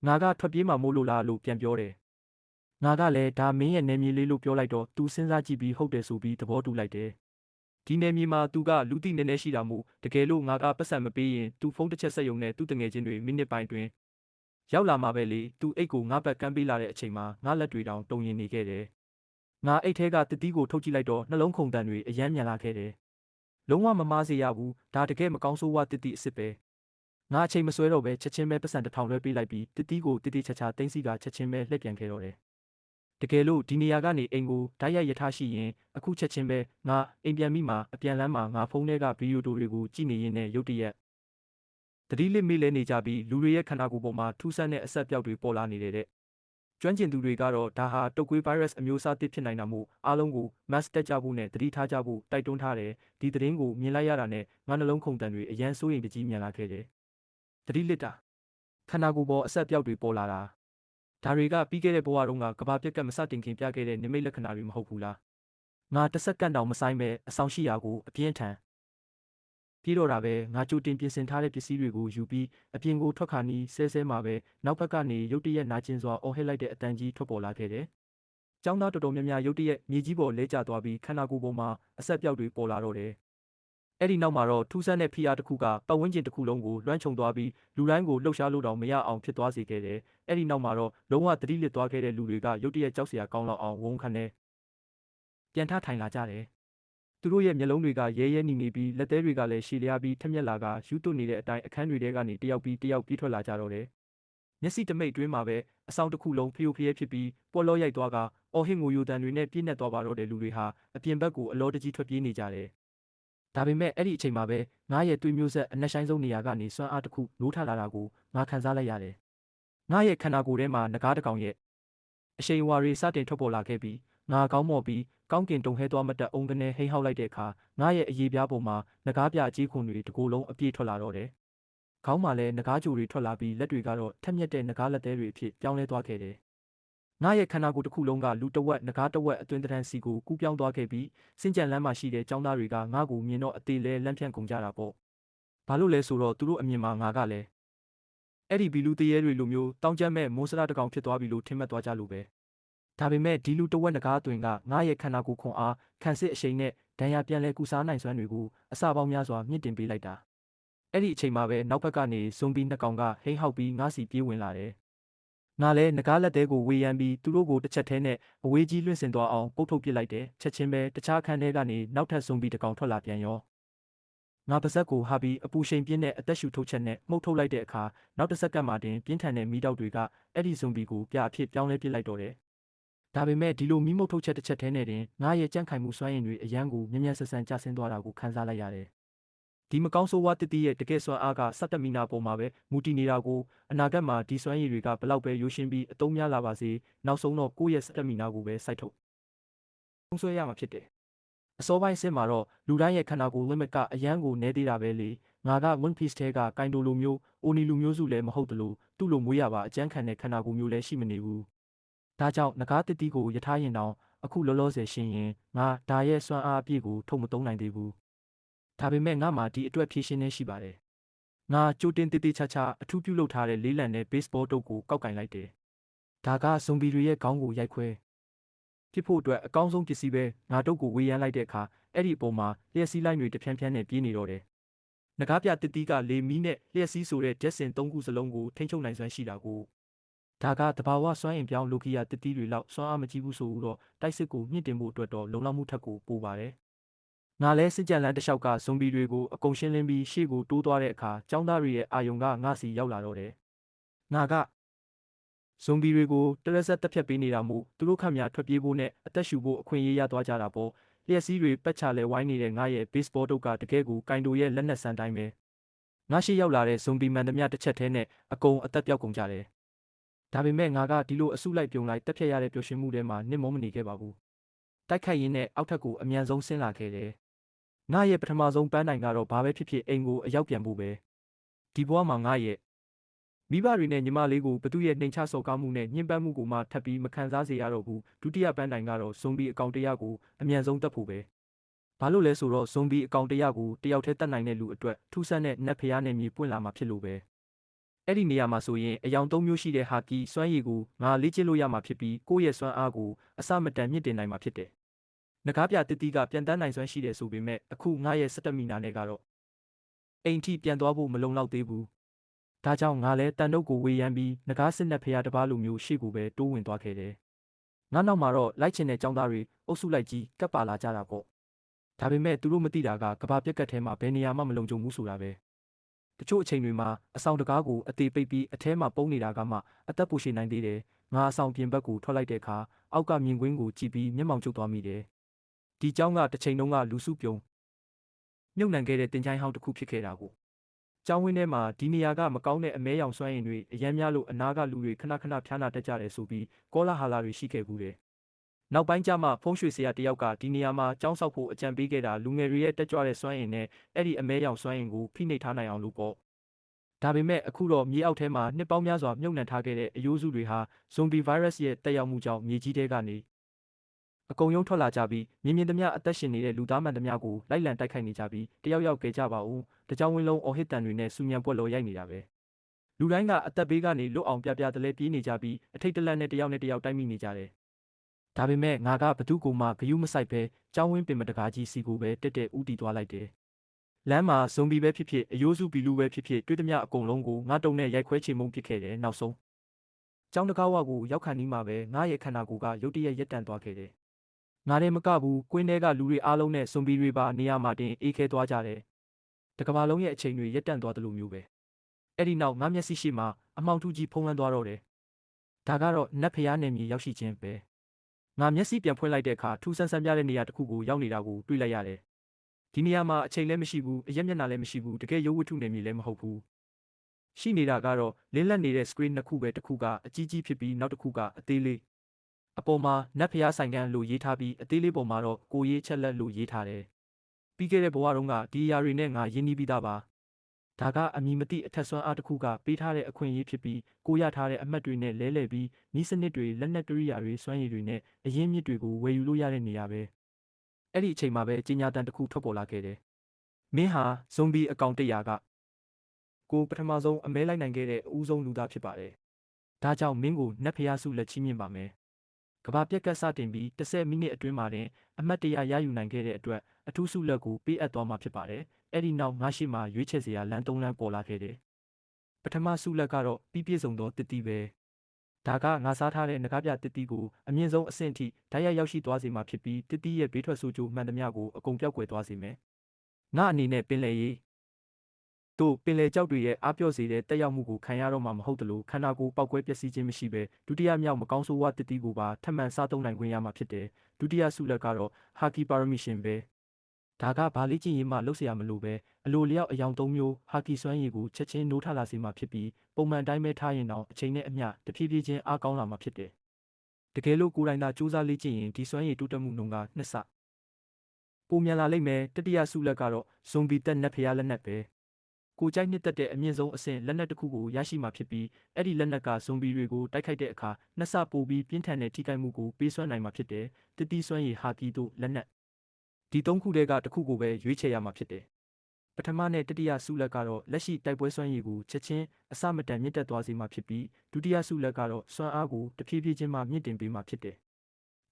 ငါကထွက်ပြေးမှမို့လို့လားလို့ပြန်ပြောတယ်ငါကလည်းဒါမင်းရဲ့နယ်မြေလေးလို့ပြောလိုက်တော့သူစဉ်းစားကြည့်ပြီးဟုတ်တယ်ဆိုပြီးသဘောတူလိုက်တယ်ဒီနယ်မြေမှာသူကလူသိနည်းနည်းရှိတာမို့တကယ်လို့ငါကပတ်စံမပေးရင်သူဖုန်းတစ်ချက်ဆက်ယုံနဲ့သူ့တငယ်ချင်းတွေမိနစ်ပိုင်းတွင် ရောက်လာမှာပဲလေသူအိတ်ကိုငါဘက်ကမ်းပေးလာတဲ့အချိန်မှာငါလက်တွေတောင်တုံရင်နေခဲ့တယ်ငါအိတ်ထဲကတစ်တီးကိုထုတ်ကြည့်လိုက်တော့နှလုံးခုန်တန်တွေအယမ်းမြန်လာခဲ့တယ်လုံးဝမမားစေရဘူးဒါတကယ်မကောင်းဆိုးဝါးတစ်တီးအစ်စ်ပဲငါအချိန်မဆွဲတော့ပဲချက်ချင်းပဲပတ်စံ1000လွှဲပေးလိုက်ပြီးတစ်တီးကိုတိတိချာချာတင်းစီကချက်ချင်းပဲလှည့်ပြန်ခဲ့တော့တယ်တကယ်လို့ဒီနေရာကနေအိမ်ကိုဓာတ်ရိုက်ရထားရှိရင်အခုချက်ချင်းပဲငါအိမ်ပြန်မိမှာအပြန်လမ်းမှာငါဖုန်းထဲကဗီဒီယိုတွေကိုကြည့်နေရင်းနဲ့ရုတ်တရက်တတိလစ်မေးလဲနေကြပြီးလူတွေရဲ့ခန္ဓာကိုယ်ပေါ်မှာထူးဆန်းတဲ့အဆက်ပြောက်တွေပေါ်လာနေတဲ့ကျွမ်းကျင်သူတွေကတော့ဒါဟာတုပ်ကွေးဗိုင်းရပ်စ်အမျိုးအစားတစ်ဖြစ်နိုင်တာမို့အားလုံးကို mask တက်ကြဖို့နဲ့သတိထားကြဖို့တိုက်တွန်းထားတယ်ဒီသတင်းကိုမြင်လိုက်ရတာနဲ့ငါနှလုံးခုန်တန်တွေအရန်စိုးရိမ်တကြီးမြန်လာခဲ့တယ်သတိလစ်တာခန္ဓာကိုယ်ပေါ်အဆက်ပြောက်တွေပေါ်လာတာဒါတွေကပြီးခဲ့တဲ့ဘဝတုန်းကကဘာပြက်ကမစတင်ခင်ပြခဲ့တဲ့နိမိတ်လက္ခဏာတွေမဟုတ်ဘူးလားငါတစ်စက္ကန့်တောင်မဆိုင်ပဲအဆောင်ရှိရာကိုအပြင်းထန်ပြေးတော့တာပဲငါကြိုတင်ပြင်ဆင်ထားတဲ့ပစ္စည်းတွေကိုယူပြီးအပြင်ကိုထွက်ခါနီးဆဲမှာပဲနောက်ဘက်ကနေရုတ်တရက်နာကျင်စွာအော်ဟစ်လိုက်တဲ့အတန်ကြီးထွက်ပေါ်လာခဲ့တယ်။ကျောင်းသားတော်တော်များများရုတ်တရက်မြေကြီးပေါ်လဲကျသွားပြီးခန္ဓာကိုယ်ပေါ်မှာအဆက်ပြောက်တွေပေါ်လာတော့တယ်။အဲ့ဒီနောက်မှာတော့ထူးဆန်းတဲ့ဖိအားတစ်ခုကပတ်ဝန်းကျင်တစ်ခုလုံးကိုလွှမ်းခြုံသွားပြီးလူတိုင်းကိုလှုပ်ရှားလို့တောင်မရအောင်ဖြစ်သွားစေခဲ့တယ်။အဲ့ဒီနောက်မှာတော့လုံးဝသတိလစ်သွားခဲ့တဲ့လူတွေကရုတ်တရက်ကြောက်စရာကောင်းလောက်အောင်ဝုန်းခနဲ့ပြန်ထထိုင်လာကြတယ်။သူတို့ရဲ့မျက်လုံးတွေကရဲရဲနီနေပြီးလက်သေးတွေကလည်းရှည်လျားပြီးထက်မြက်လာကယူသွနေတဲ့အတိုင်းအခန်းတွေထဲကနေတယောက်ပြီးတယောက်ပြေးထွက်လာကြတော့တယ်။မျက်စိတမိတ်တွင်းမှာပဲအဆောင်တစ်ခုလုံးဖျို့ဖျဲဖြစ်ပြီးပေါ်လောရိုက်သွားကအော်ဟစ်ငိုယိုတန်တွေနဲ့ပြည့်နှက်သွားပါတော့တဲ့လူတွေဟာအပြင်ဘက်ကိုအလောတကြီးထွက်ပြေးနေကြတယ်။ဒါပေမဲ့အဲ့ဒီအချိန်မှာပဲငါရဲ့သွေးမျိုးဆက်အနှက်ဆိုင်ဆုံးနေရာကနေစွမ်းအားတစ်ခုနိုးထလာတာကိုငါခံစားလိုက်ရတယ်။ငါရဲ့ခန္ဓာကိုယ်ထဲမှာငကားတစ်ကောင်ရဲ့အရှိန်အဝါတွေစတင်ထွက်ပေါ်လာခဲ့ပြီးငါကောင်းမော့ပြီးကောင်းကင်တုံဟဲသွားမတက်အုံကနေဟိဟောက်လိုက်တဲ့အခါငါရဲ့အရေးပြားပေါ်မှာငကားပြကြီးခွန်တွေတကိုယ်လုံးအပြည့်ထွက်လာတော့တယ်။ခေါင်းမှာလည်းငကားကြိုတွေထွက်လာပြီးလက်တွေကတော့ထက်မြက်တဲ့ငကားလက်သေးတွေအဖြစ်ပြောင်းလဲသွားခဲ့တယ်။ငါရဲ့ခန္ဓာကိုယ်တစ်ခုလုံးကလူတစ်ဝက်ငကားတစ်ဝက်အတွင်းတန်းစီကိုကူးပြောင်းသွားခဲ့ပြီးစင်ကြံလမ်းမှာရှိတဲ့ကျောင်းသားတွေကငါ့ကိုမြင်တော့အသေးလဲလန့်ဖြန့်ကုန်ကြတာပေါ့။ဘာလို့လဲဆိုတော့သူတို့အမြင်မှာငါကလည်းအဲ့ဒီဘီလူတရေတွေလိုမျိုးတောင်းကျမ်းမဲ့မွန်းစရာတစ်ကောင်ဖြစ်သွားပြီလို့ထင်မှတ်သွားကြလို့ပဲ။ဒါပေမဲ့ဒီလူတဝက်ငကားအတွင်ကငါရဲ့ခန္ဓာကိုယ်ခွန်အားခံစစ်အရှိန်နဲ့ဒဏ်ရာပြန်လဲကူစားနိုင်စွမ်းတွေကိုအစပေါင်းများစွာမြင့်တင်ပေးလိုက်တာအဲ့ဒီအချိန်မှာပဲနောက်ဘက်ကနေဇွန်ဘီနှစ်ကောင်ကဟိဟောက်ပြီးငါစီပြေးဝင်လာတယ်ငါလည်းငကားလက်သေးကိုဝေယမ်းပြီးသူတို့ကိုတစ်ချက်ထဲနဲ့အဝေးကြီးလွင့်စင်သွားအောင်ပုတ်ထုတ်ပစ်လိုက်တယ်ချက်ချင်းပဲတခြားအခန်းထဲကနေနောက်ထပ်ဇွန်ဘီတစ်ကောင်ထွက်လာပြန်ရောငါပါဇက်ကိုဟာပြီးအပူရှိန်ပြင်းတဲ့အသက်ရှူထုတ်ချက်နဲ့မှုတ်ထုတ်လိုက်တဲ့အခါနောက်တစ်စက္ကန့်မှတင်ပြင်းထန်တဲ့မီးတောက်တွေကအဲ့ဒီဇွန်ဘီကိုပြအဖြစ်ပြောင်းလဲပစ်လိုက်တော့တယ်ဒါပေမဲ့ဒီလိုမီးမုတ်ထုတ်ချက်တစ်ချက်ထဲနဲ့တင်ငါရဲ့ကြန့်ခိုင်မှုစွမ်းရည်တွေအရန်ကိုမြ мян ဆန်ဆန်ကျဆင်းသွားတာကိုခံစားလိုက်ရတယ်။ဒီမကောင်းဆိုးဝါးတစ်တီးရဲ့တကယ်စွမ်းအားကစက်တမီနာပေါ်မှာပဲမူတည်နေတာကိုအနာဂတ်မှာဒီစွမ်းရည်တွေကဘလောက်ပဲရိုးရှင်းပြီးအသုံးများလာပါစေနောက်ဆုံးတော့ကိုယ့်ရဲ့စက်တမီနာကိုပဲစိုက်ထုတ်သုံးဆွဲရမှာဖြစ်တယ်။အစောပိုင်းစစ်မှာတော့လူတိုင်းရဲ့ခန္ဓာကိုယ် limit ကအရန်ကိုနည်းသေးတာပဲလေငါက one piece ထဲကကိုင်တိုလိုမျိုးအိုနီလူမျိုးစုလည်းမဟုတ်တလို့သူ့လိုမွေးရပါအကျန်းခံတဲ့ခန္ဓာကိုယ်မျိုးလည်းရှိမနေဘူး။ဒါကြောင့်ငကားတစ်တီးကိုယထာရင်တောင်အခုလောလောဆယ်ရှင်းရင်ငါဒါရဲ့စွမ်းအားအပြည့်ကိုထုတ်မသုံးနိုင်သေးဘူး။ဒါပေမဲ့ငါမှဒီအတွက်ဖြည့်ရှင်းနေရှိပါတယ်။ငါကြိုတင်တေးသေးချာချာအထူးပြုလုပ်ထားတဲ့လေးလံနဲ့ baseball တုပ်ကိုကောက်ကင်လိုက်တယ်။ဒါကဇွန်ဘီတွေရဲ့ခေါင်းကိုရိုက်ခွဲဖြစ်ဖို့အတွက်အကောင်းဆုံးပစ္စည်းပဲငါတုပ်ကိုဝေယမ်းလိုက်တဲ့အခါအဲ့ဒီအပေါ်မှာလျှက်စီးလိုင်းတွေတဖြန်းဖြန်းနဲ့ပြေးနေတော့တယ်။ငကားပြတစ်တီးကလေမီးနဲ့လျှက်စီးဆိုတဲ့ဂျက်စင်၃ခုစလုံးကိုထိန်းချုပ်နိုင်စွမ်းရှိတာကိုဒါကတဘာဝစွမ်းအင်ပြောင်းလိုကီယာတစ်တီးတွေလောက်စွမ်းအားမကြီးဘူးဆိုတော့တိုက်စစ်ကိုမြင့်တင်ဖို့အတွက်တော့လုံလောက်မှုထက်ကိုပိုပါတယ်။ငါလဲစစ်ကြံလန်းတစ်လျှောက်ကဇွန်ဘီတွေကိုအကုန်ရှင်းလင်းပြီးရှေ့ကိုတိုးသွားတဲ့အခါចောင်းသားတွေရဲ့အာယုံကငါစီရောက်လာတော့တယ်။ငါကဇွန်ဘီတွေကိုတရက်ဆက်တက်ဖြတ်ပေးနေတာမို့သူတို့ခန့်များထွက်ပြေးဖို့နဲ့အသက်ရှူဖို့အခွင့်အရေးရသွားကြတာပေါ့။လျှက်စီးတွေပက်ချလဲဝိုင်းနေတဲ့ငါရဲ့ baseball တုပ်ကတကယ်ကိုကင်တိုရဲ့လက်နက်ဆန်တိုင်းပဲ။ငါရှိရောက်လာတဲ့ဇွန်ဘီမှန်သမျှတစ်ချက်ထဲနဲ့အကုန်အသက်ပြောက်ကုန်ကြတယ်။ဒါပေမဲ့ငါကဒီလိုအစုလိုက်ပြုံလိုက်တက်ဖြတ်ရတဲ့ပျော်ရွှင်မှုထဲမှာနစ်မောမနေခဲ့ပါဘူး။တိုက်ခိုက်ရင်းနဲ့အောက်ထပ်ကိုအမြန်ဆုံးဆင်းလာခဲ့တယ်။ငါရဲ့ပထမဆုံးပန်းတိုင်ကတော့ဘာပဲဖြစ်ဖြစ်အိမ်ကိုအရောက်ပြန်ဖို့ပဲ။ဒီဘဝမှာငါရဲ့မိဘတွေနဲ့ညီမလေးကိုဘသူရဲ့နှိမ်ချစော်ကားမှုနဲ့ညှဉ်းပန်းမှုကိုမှထပ်ပြီးမခံစားစေရတော့ဘူး။ဒုတိယပန်းတိုင်ကတော့ဇွန်ဘီအကောင်တရာကိုအမြန်ဆုံးတက်ဖို့ပဲ။ဘာလို့လဲဆိုတော့ဇွန်ဘီအကောင်တရာကိုတယောက်တည်းတက်နိုင်တဲ့လူအတွက်ထူးဆန်းတဲ့နတ်ဖျားနဲ့မြေပွင့်လာမှာဖြစ်လို့ပဲ။အဲ့ဒီနေရာမှာဆိုရင်အယောင်၃မျိုးရှိတဲ့ဟာကီစွမ်းရည်ကိုငါလေ့ကျင့်လို့ရမှာဖြစ်ပြီးကိုယ့်ရဲ့စွမ်းအားကိုအစမတန်မြင့်တင်နိုင်မှာဖြစ်တယ်။ငကားပြတစ်တီးကပြန်တန်းနိုင်စွမ်းရှိတယ်ဆိုပေမဲ့အခုငါရဲ့စက်တမီနာနဲ့ကတော့အိမ်ထိပြန်သွားဖို့မလုံလောက်သေးဘူး ဒါကြောင့်ငါလည်းတန်တုပ်ကိုဝေယမ်းပြီးငကားစစ်နဲ့ဖရာတပါးလိုမျိုးရှေ့ကိုပဲတိုးဝင်သွားခဲ့တယ်ငါနောက်မှာတော့လိုက်ချင်တဲ့ចောင်းသားတွေအုပ်စုလိုက်ကြီးကပ်ပါလာကြတာပေါ့ဒါပေမဲ့သူတို့မသိတာကကဘာပြက်ကတ်ထဲမှာဘယ်နေရာမှမလုံခြုံဘူးဆိုတာပဲတချို့အချိန်တွေမှာအဆောင်တကားကိုအသေးပိတ်ပြီးအထဲမှာပုံနေတာကမှအသက်ပိုရှည်နိုင်သေးတယ်ငါအဆောင်ပြင်ဘက်ကိုထွက်လိုက်တဲ့အခါအောက်ကမြင်ကွင်းကိုကြည့်ပြီးမျက်မှောင်ကျုပ်သွားမိတယ်ဒီเจ้าကတစ်ချိန်လုံးကလူစုပြုံမြုပ်နှံခဲ့တဲ့တင်ချိုင်းဟောင်းတစ်ခုဖြစ်ခဲ့တာကိုကျောင်းဝင်းထဲမှာဒီနေရာကမကောင်းတဲ့အမဲရောင်စွမ်းအင်တွေအရမ်းများလို့အနာကလူတွေခဏခဏဖျားနာတတ်ကြတယ်ဆိုပြီးကောလာဟာလာတွေရှိခဲ့ဘူးတယ်နောက်ပိုင်းကျမှဖုံးရွှေဆရာတယောက်ကဒီနေရာမှာကျောင်းဆောက်ဖို့အကြံပေးခဲ့တာလူငယ်တွေရဲ့တက်ကြွတဲ့စွမ်းအင်နဲ့အဲ့ဒီအမဲရောင်စွမ်းအင်ကိုဖိနှိပ်ထားနိုင်အောင်လို့ပေါ့ဒါပေမဲ့အခုတော့မြေအောက်ထဲမှာနှစ်ပေါင်းများစွာမြုပ်နှံထားခဲ့တဲ့အယိုးစုတွေဟာဇွန်ဘီဗိုင်းရပ်စ်ရဲ့တက်ရောက်မှုကြောင့်မြေကြီးထဲကနေအကုန်ရုံထွက်လာကြပြီးမြင်မြင်သမျှအသက်ရှင်နေတဲ့လူသားမှန်သမျှကိုလိုက်လံတိုက်ခိုက်နေကြပြီးတယောက်ယောက်ကဲကြပါဦးတကြောင်ဝင်းလုံးအော်ဟစ်တန်တွေနဲ့စူညံပွက်လောရိုက်နေတာပဲလူတိုင်းကအသက်ဘေးကနေလွတ်အောင်ပြပြတလဲပြေးနေကြပြီးအထိတ်တလန့်နဲ့တယောက်တိုက်မိနေကြတယ်ဒါပေမဲ့ငါကဘသူ့ကိုမှဂယုမဆိုင်ပဲကျောင်းဝင်းပင်မတကားကြီးစီကိုပဲတက်တက်ဦးတည်သွားလိုက်တယ်လမ်းမှာဇွန်ဘီပဲဖြစ်ဖြစ်အယိုးစုဘီလူပဲဖြစ်ဖြစ်တွေ့သမျှအကုန်လုံးကိုငါတုံနဲ့ရိုက်ခွဲချေမှုန်းပစ်ခဲ့တယ်နောက်ဆုံးကျောင်းတကားဝကိုရောက်ခါနီးမှာပဲငါရဲ့ခန္ဓာကိုယ်ကရုတ်တရက်ရက်တန့်သွားခဲ့တယ်ငါတည်းမကဘူးကွင်းထဲကလူတွေအားလုံးနဲ့ဇွန်ဘီတွေပါနေရာမှာတင်အေးခဲသွားကြတယ်တကဘာလုံးရဲ့အချိန်တွေရက်တန့်သွားသလိုမျိုးပဲအဲ့ဒီနောက်ငါမျက်စိရှိမှအမှောင်ထူးကြီးဖုံးလွှမ်းသွားတော့တယ်ဒါကတော့နတ်ဖျားနယ်မြေရောက်ရှိခြင်းပဲငါမျက်စိပြန်ဖွင့်လိုက်တဲ့အခါထူးဆန်းဆန်းပြတဲ့နေရာတစ်ခုကိုရောက်နေတာကိုတွေ့လိုက်ရတယ်ဒီနေရာမှာအချိန်လည်းမရှိဘူးအရက်မျက်နှာလည်းမရှိဘူးတကယ်ရုပ်ဝတ္ထုနယ်မြေလည်းမဟုတ်ဘူးရှိနေတာကတော့လင်းလက်နေတဲ့ screen နှစ်ခုပဲတစ်ခုကအကြီးကြီးဖြစ်ပြီးနောက်တစ်ခုကအသေးလေးအပေါ်မှာနတ်ဖျားဆိုင်ကန်းလို့ရေးထားပြီးအသေးလေးပေါ်မှာတော့ကိုရေးချက်လက်လို့ရေးထားတယ်ပြီးခဲ့တဲ့ဘဝတုန်းကဒီအရာတွေနဲ့ငါရင်းနှီးပြီးသားပါဒါကအမည်မသိအထက်စွမ်းအားတစ်ခုကပေးထားတဲ့အခွင့်အရေးဖြစ်ပြီးကိုရထားတဲ့အမှတ်တွေနဲ့လဲလှယ်ပြီးဤစနစ်တွေလက်နက်ကိရိယာတွေစွမ်းရည်တွေနဲ့အရင်းမြစ်တွေကိုဝယ်ယူလို့ရတဲ့နေရာပဲအဲ့ဒီအချိန်မှာပဲကြီးညာတန်တစ်ခုထွက်ပေါ်လာခဲ့တယ်မင်းဟာဇွန်ဘီအကောင့်100ကကိုပထမဆုံးအမဲလိုက်နိုင်ခဲ့တဲ့အဦးဆုံးလူသားဖြစ်ပါတယ်ဒါကြောင့်မင်းကိုနတ်ဖျားစုလက်ချီးမြှင့်ပါမယ်ကဘာပြက်ကတ်စတင်ပြီး10မိနစ်အတွင်းမှာတင်အမှတ်100ရယူနိုင်ခဲ့တဲ့အတွက်အထူးစုလက်ကိုပေးအပ်သွားမှာဖြစ်ပါတယ်အဲ့ဒီနောက်ငါရှိမှရွေးချယ်စရာလမ်း3လမ်းပေါ်လာခဲ့တယ်ပထမစုလက်ကတော့ပြီးပြည့်စုံသောတစ်တီးပဲဒါကငါစားထားတဲ့ငကားပြတစ်တီးကိုအမြင့်ဆုံးအဆင့်ထိဓာတ်ရိုက်ရောက်ရှိသွားစေမှာဖြစ်ပြီးတစ်တီးရဲ့ဘေးထွက်ဆိုးကျိုးမှန်သမျှကိုအကုန်ပြောက်ကွယ်သွားစေမယ်ငါအနေနဲ့ပင်လယ်ရေးတို့ပင်လယ်ကြောက်တွေရဲ့အားပြော့စေတဲ့တက်ရောက်မှုကိုခံရတော့မှမဟုတ်သလိုခန္ဓာကိုယ်ပောက်ကွဲပျက်စီးခြင်းမရှိဘဲဒုတိယမြောက်မကောင်းဆိုးဝါးတစ်တီးကိုပါထပ်မံစားသုံးနိုင်ခွင့်ရမှာဖြစ်တယ်ဒုတိယစုလက်ကတော့ဟာကီပါရမီရှင်ပဲဒါကဘာလေးကျင်ရေးမှလှုပ်เสียမလို့ပဲအလိုလျောက်အယောင်3မျိုးဟာကီစွမ်းရည်ကိုချက်ချင်းနိုးထလာစေမှာဖြစ်ပြီးပုံမှန်တိုင်းပဲထားရင်တော့အချိန်နဲ့အမျှတဖြည်းဖြည်းချင်းအားကောင်းလာမှာဖြစ်တယ်တကယ်လို့ကိုယ်တိုင်သာစူးစမ်းလေ့ကျင့်ရင်ဒီစွမ်းရည်တိုးတက်မှုနှုန်းက2ဆပိုမြန်လာလိမ့်မယ်တတိယစုလက်ကတော့ဇွန်ဘီတက်နက်ဖျားလက်နက်ပဲကိုကြိုက်နှစ်သက်တဲ့အမြင့်ဆုံးအဆင့်လက်နက်တစ်ခုကိုရရှိမှာဖြစ်ပြီးအဲ့ဒီလက်နက်ကဇွန်ဘီတွေကိုတိုက်ခိုက်တဲ့အခါ2ဆပိုပြီးပြင်းထန်တဲ့ထိခိုက်မှုကိုပေးစွမ်းနိုင်မှာဖြစ်တယ်တတိစွမ်းရည်ဟာကီတို့လက်နက်ဒီ3ခုတည်းကတစ်ခုကိုပဲရွေးချယ်ရမှာဖြစ်တယ်ပထမနဲ့တတိယစုလက်ကတော့လက်ရှိတိုက်ပွဲစွမ်းရည်ကိုချက်ချင်းအစမတန်မြင့်တက်သွားစေမှာဖြစ်ပြီးဒုတိယစုလက်ကတော့စွမ်းအားကိုတဖြည်းဖြည်းချင်းမှမြင့်တင်ပေးမှာဖြစ်တယ်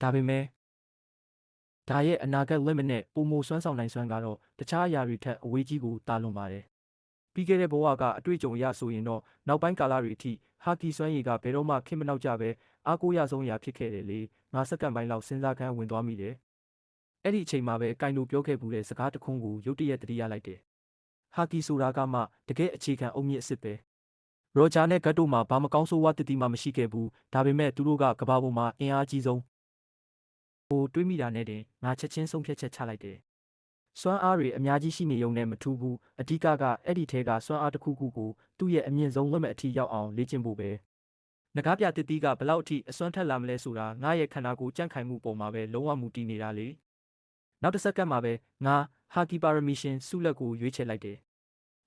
ဒါပေမဲ့ဒါရဲ့အနာဂတ်လက်မနဲ့ပုံမစွမ်းဆောင်နိုင်စွမ်းကတော့တခြားအရာတွေထက်အဝေးကြီးကိုတာလွန်ပါတယ်ပြီးခဲ့တဲ့ဘဝကအတွေ့အကြုံအရဆိုရင်တော့နောက်ပိုင်းကာလတွေအထိဟာကီစွမ်းရည်ကဘယ်တော့မှခင်မနောက်ကြပဲအားကိုးရဆုံးအရာဖြစ်ခဲ့တယ်လေငါစက္ကန့်ပိုင်းလောက်စဉ်းစားခန်းဝင်သွားမိတယ်အဲ့ဒီအချိန်မှာပဲကိုင်လိုပြောခဲ့မှုတဲ့စကားတခွန်းကိုရုတ်တရက်သတိရလိုက်တယ်ဟာကီဆိုတာကမှတကယ်အခြေခံအုံမြင့်အစ်စ်ပဲရောဂျာနဲ့ဂတ်တို့မှာဘာမကောင်းဆိုးဝါးတတိမှမရှိခဲ့ဘူးဒါပေမဲ့သူတို့ကကဘာပေါ်မှာအင်အားကြီးဆုံးဟိုတွေးမိတာနဲ့တင်ငါချက်ချင်းဆုံးဖြတ်ချက်ချလိုက်တယ်စွမ်းအားတွေအများကြီးရှိနေုံနဲ့မထူးဘူးအဓိကအဲ့ဒီထဲကစွမ်းအားတစ်ခုခုကိုသူ့ရဲ့အမြင့်ဆုံးလက်မဲ့အထိရောက်အောင်လေ့ကျင့်ဖို့ပဲငကားပြတစ်တီးကဘလောက်အထိအစွမ်းထက်လာမလဲဆိုတာငါရဲ့ခန္ဓာကိုယ်ကြန့်ခိုင်မှုပေါ်မှာပဲလုံးဝမူတည်နေတာလေနောက်တစ်စက္ကန့်မှာပဲငါဟာကီပါရမီရှင်စုလက်ကိုရွေးချယ်လိုက်တယ်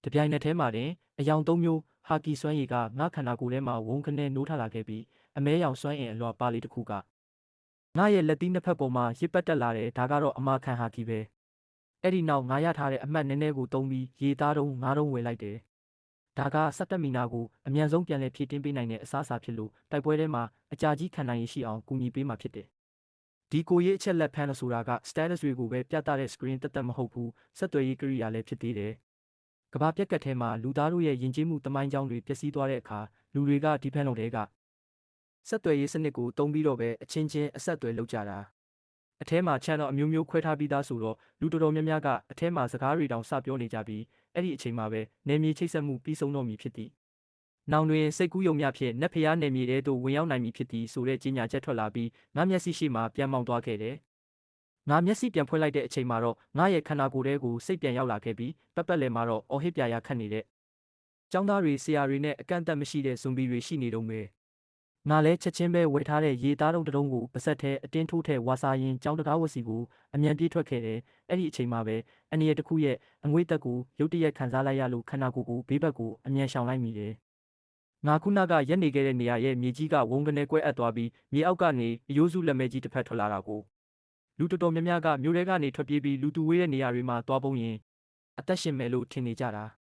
တပြိုင်နက်တည်းမှာတင်အယောင်3မျိုးဟာကီစွမ်းရည်ကငါခန္ဓာကိုယ်ထဲမှာဝုန်းကနေနိုးထလာခဲ့ပြီးအမဲရောင်စွမ်းအင်အလွှာပါလေးတစ်ခုကငါရဲ့လက်သီးနှစ်ဖက်ပေါ်မှာရစ်ပတ်တက်လာတယ်ဒါကတော့အမာခံဟာကီပဲအဲ့ဒီနောက်ငါရထားတဲ့အမှတ်နည်းနည်းကိုသုံးပြီးရေသားတုံးငါးတုံးဝယ်လိုက်တယ်ဒါကစက်တက်မီနာကိုအမြန်ဆုံးပြန်လည်ဖြည့်တင်းပေးနိုင်တဲ့အစားအစာဖြစ်လို့တိုက်ပွဲထဲမှာအကြာကြီးခံနိုင်ရရှိအောင်ကူညီပေးမှာဖြစ်တယ်ဒီကိုရေးအချက်လက်ဖမ်းလို့ဆိုတာက status တွေကိုပဲပြသတဲ့ screen တက်တက်မဟုတ်ဘူးဆက်သွယ်ရေးကိရိယာလည်းဖြစ်သေးတယ် ကဘာပြက်ကတ်ထဲမှာလူသားတို့ရဲ့ယဉ်ကျေးမှုတမိုင်းကြောင်းတွေပျက်စီးသွားတဲ့အခါလူတွေကဒီဖန်လုံတွေကဆက်သွယ်ရေးစနစ်ကိုတုံးပြီးတော့ပဲအချင်းချင်းအဆက်အသွယ်လုပ်ကြတာအထဲမှာ channel အမျိုးမျိုးခွဲထားပြီးသားဆိုတော့လူတော်တော်များများကအထဲမှာစကားတွေတောင်စပြောနေကြပြီးအဲ့ဒီအချိန်မှာပဲနယ်မြေချိတ်ဆက်မှုပြီးဆုံးတော့မည်ဖြစ်သည်နောင်တွင်စိတ်ကူးယုံများဖြင့်နက်ဖျားနယ်မြေထဲသို့ဝင်ရောက်နိုင်မည်ဖြစ်သည်ဆိုတဲ့ကြေညာချက်ထွက်လာပြီးငါမျက်စိရှိမှပြန်မောင်းသွားခဲ့တယ်ငါမျက်စိပြန်ဖွင့်လိုက်တဲ့အချိန်မှာတော့ငါရဲ့ခန္ဓာကိုယ်ထဲကိုစိတ်ပြန်ရောက်လာခဲ့ပြီးပတ်ပတ်လည်မှာတော့အော်ဟစ်ပြရာခတ်နေတဲ့ကျောင်းသားတွေဆရာတွေနဲ့အကန့်အသတ်မရှိတဲ့ဇွန်ဘီတွေရှိနေတော့မယ်ငါလဲချက်ချင်းပဲဝယ်ထားတဲ့ရေသားတုံးတုံးကိုပါဆက်ထဲအတင်းထိုးထဲဝါစာရင်ကျောင်းတကားဝစီကိုအမြန်ပြေးထွက်ခဲ့တယ်အဲ့ဒီအချိန်မှာပဲအန်ရတစ်ခုရဲ့အငွေ့သက်ကိုရုတ်တရက်ခံစားလိုက်ရလို့ခန္ဓာကိုယ်ကိုဘေးဘက်ကိုအမြန်ရှောင်လိုက်မိတယ်ငါခုနကရက်နေခဲ့တဲ့နေရာရဲ့မြေကြီးကဝုန်းကနေကွဲအပ်သွားပြီးမြေအောက်ကနေအယိုးစုလက်မဲကြီးတစ်ဖက်ထွက်လာတာကိုလူတော်တော်များများကမြို့ထဲကနေထွက်ပြေးပြီးလူတူဝေးတဲ့နေရာတွေမှာသွားပုံရင်အသက်ရှင်မယ်လို့ထင်နေကြတ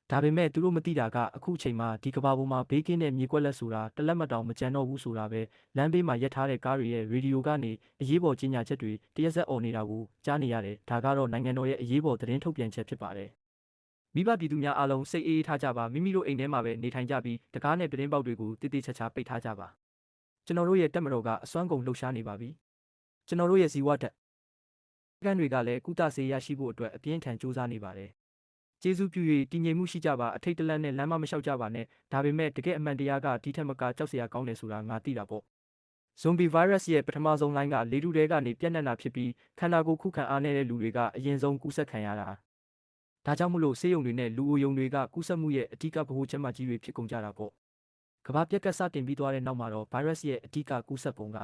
ာဒါပေမဲ့သူတို့မသိတာကအခုချိန်မှာဒီကဘာပေါ်မှာဘေးကင်းတဲ့မြေကွက်လက်ဆိုတာတလက်မတောင်မကြမ်းတော့ဘူးဆိုတာပဲလမ်းဘေးမှာရပ်ထားတဲ့ကားတွေရဲ့ရေဒီယိုကနေအရေးပေါ်ကြေညာချက်တွေတရက်ဆက်អော်နေတာကိုကြားနေရတယ်ဒါကတော့နိုင်ငံတော်ရဲ့အရေးပေါ်သတင်းထုတ်ပြန်ချက်ဖြစ်ပါတယ်မိဘပြည်သူများအားလုံးစိတ်အေးအေးထားကြပါမိမိတို့အိမ်ထဲမှာပဲနေထိုင်ကြပြီးတကားနဲ့ပြတင်းပေါက်တွေကိုတိတိကျကျပိတ်ထားကြပါကျွန်တော်တို့ရဲ့တက်မတော်ကအစွမ်းကုန်လှုပ်ရှားနေပါပြီကျွန်တော်တို့ရဲ့ဇီဝဓာတ်ကန်းတွေကလည်းကုသဆေးရရှိဖို့အတွက်အပြင်းထန်စူးစမ်းနေပါတယ်ကျေးဇူးပြု၍တည်ငြိမ်မှုရှိကြပါအထိတ်တလန့်နဲ့လမ်းမလျှောက်ကြပါနဲ့ဒါပေမဲ့တကယ်အမှန်တရားကဒီထက်မကကြောက်စရာကောင်းတယ်ဆိုတာငါသိတာပေါ့ဇွန်ဘီဗိုင်းရပ်စ်ရဲ့ပထမဆုံးလိုင်းကလေထုထဲကနေပြန့်နှံ့တာဖြစ်ပြီးခန္ဓာကိုယ်ခုခံအားနည်းတဲ့လူတွေကအရင်ဆုံးကူးစက်ခံရတာဒါကြောင့်မလို့ဆေးရုံတွေနဲ့လူအိုရုံတွေကကူးစက်မှုရဲ့အဓိကဗဟိုချက်မှကြီးတွေဖြစ်ကုန်ကြတာပေါ့ကမ္ဘာပြက်ကတ်စတင်ပြီးသွားတဲ့နောက်မှာတော့ဗိုင်းရပ်စ်ရဲ့အဓိကကူးစက်ပုံက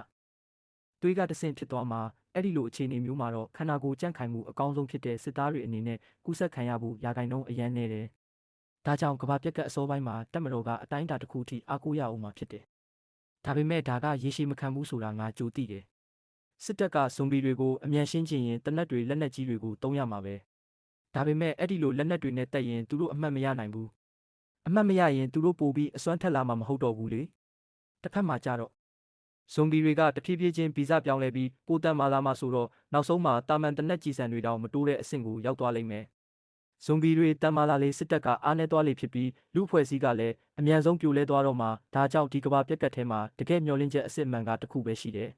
သွေးကတဆင့်ဖြစ်သွားမှာအဲ့ဒီလိုအခြေအနေမျိုးမှာတော့ခန္ဓာကိုယ်ကြန့်ခိုင်မှုအကောင်းဆုံးဖြစ်တဲ့စစ်သားတွေအနေနဲ့ကူးစက်ခံရဖို့ရာခိုင်နှုန်းအရန်နေတယ်ဒါကြောင့်ကမ္ဘာပြက်ကတ်အစောပိုင်းမှာတက်မတော်ကအတိုင်းအတာတစ်ခုထိအားကိုးရအောင်မှာဖြစ်တယ်ဒါပေမဲ့ဒါကရေရှည်မခံဘူးဆိုတာငါကြိုသိတယ်စစ်တပ်ကဇွန်ဘီတွေကိုအမြန်ရှင်းချင်ရင်တနက်တွေလက်နက်ကြီးတွေကိုတုံးရမှာပဲဒါပေမဲ့အဲ့ဒီလိုလက်နက်တွေနဲ့တက်ရင်သူတို့အမှတ်မရနိုင်ဘူးအမှတ်မရရင်သူတို့ပိုပြီးအစွမ်းထက်လာမှာမဟုတ်တော့ဘူးလေတစ်ဖက်မှာကြတော့ဇွန်ဘီတွေကတဖြည်းဖြည်းချင်းဗီဇပြောင်းလဲပြီးပိုတန်မာလာမှာဆိုတော့နောက်ဆုံးမှာတာမန်တနက်ကြီးစံတွေတောင်မတိုးတဲ့အဆင့်ကိုရောက်သွားလိမ့်မယ်ဇွန်ဘီတွေတန်မာလာလေစစ်တပ်ကအားနည်းသွားလေဖြစ်ပြီးလူအဖွဲ့အစည်းကလည်းအမြန်ဆုံးပြိုလဲသွားတော့မှဒါကြောင့်ဒီကဘာပြက်ကတ်ထဲမှာတကယ်မျောလင့်ချက်အစ်စ်မှန်ကတစ်ခုပဲရှိတယ်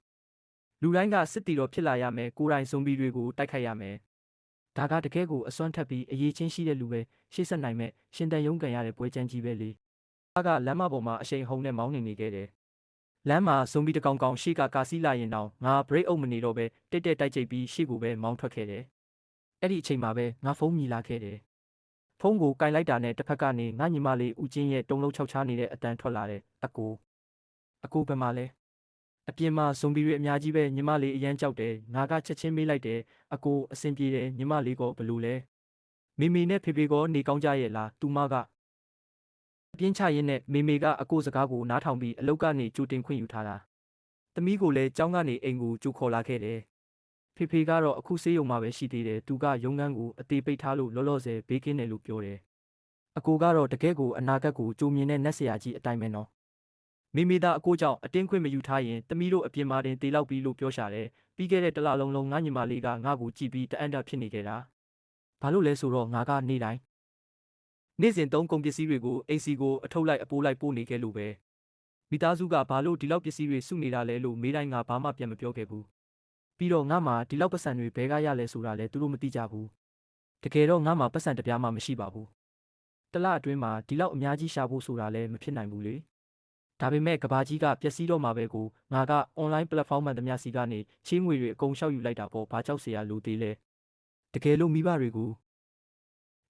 လူတိုင်းကစစ်တီတော်ဖြစ်လာရမယ်ကိုယ်တိုင်ဇွန်ဘီတွေကိုတိုက်ခိုက်ရမယ်ဒါကတကယ်ကိုအစွမ်းထက်ပြီးအရေးချင်းရှိတဲ့လူပဲရှေ့ဆက်နိုင်မဲ့ရှင်တန်ရုံးကန်ရတဲ့ပွဲချမ်းကြီးပဲလေဒါကလမ်းမပေါ်မှာအရှိန်ဟုန်နဲ့မောင်းနေခဲ့တယ်လမ်းမှာဇွန်ဘီတကောင်ကောင်ရှေ့ကကာစီးလာရင်တောင်ငါဘရိတ်အုပ်မနေတော့ပဲတက်တက်တိုက်ကျိတ်ပြီးရှေ့ကိုပဲမောင်းထွက်ခဲ့တယ်အဲ့ဒီအချိန်မှာပဲငါဖုန်းမြည်လာခဲ့တယ်ဖုန်းကိုကင်လိုက်တာနဲ့တစ်ဖက်ကနေငါညီမလေးဦးချင်းရဲ့တုံလုံးချောက်ချားနေတဲ့အတန်ထွက်လာတဲ့အကိုဘယ်မှာလဲအပြင်မှာဇွန်ဘီတွေအများကြီးပဲညီမလေးအရန်ကြောက်တယ်ငါကချက်ချင်းမေးလိုက်တယ်အကိုအဆင်ပြေတယ်ညီမလေးကဘလို့လဲမေမေနဲ့ဖေဖေကနေကောင်းကြရဲ့လားသူမကအပြင်းချရင်းနဲ့မေမေကအကိုစကားကိုနားထောင်ပြီးအလုတ်ကနေကြိုတင်ခွင့်ယူထားတာသမီးကိုလည်းကျောင်းကနေအိမ်ကိုကြိုခေါ်လာခဲ့တယ်ဖေဖေကတော့အခုဆေးရုံမှာပဲရှိသေးတယ်သူကရုံးခန်းကိုအသေးပိတ်ထားလို့လောလောဆယ်ဘေးကင်းတယ်လို့ပြောတယ်အကိုကတော့တကယ်ကိုအနာဂတ်ကိုကြိုမြင်တဲ့နတ်ဆရာကြီးအတိုင်းပဲနော်မိမိသားအကိုကြောင့်အတင်းခွင့်မယူထားရင်သမီးတို့အပြင်မှာတင်တေလောက်ပြီးလို့ပြောရှာတယ်ပြီးခဲ့တဲ့တလလုံးလုံးငါညီမလေးကငါ့ကိုကြည့်ပြီးတအံ့တဖြစ်နေခဲ့တာဘာလို့လဲဆိုတော့ငါကနေ့တိုင်းနေ့စဉ်သုံးကုန်ပစ္စည်းတွေကိုအိမ်စီကိုအထုတ်လိုက်အပိုးလိုက်ပို့နေခဲ့လို့ပဲမိသားစုကဘာလို့ဒီလောက်ပစ္စည်းတွေစုနေတာလဲလို့မေးတိုင်းငါဘာမှပြန်မပြောခဲ့ဘူးပြီးတော့ငါမှဒီလောက်ပတ်စံတွေဘဲကရလဲဆိုတာလဲသူတို့မသိကြဘူးတကယ်တော့ငါမှပတ်စံတပြားမှမရှိပါဘူးတလအတွင်းမှာဒီလောက်အများကြီးရှာဖို့ဆိုတာလဲမဖြစ်နိုင်ဘူးလေဒါပေမဲ့ကဘာကြီးကပျက်စီးတော့မှာပဲကိုငါကအွန်လိုင်းပလက်ဖောင်းမှန်သမျှစီကနေချေးငွေတွေအကုန်ရှောက်ယူလိုက်တာပေါ့ဘာကြောက်เสียရလို့သေးလဲတကယ်လို့မိဘတွေကို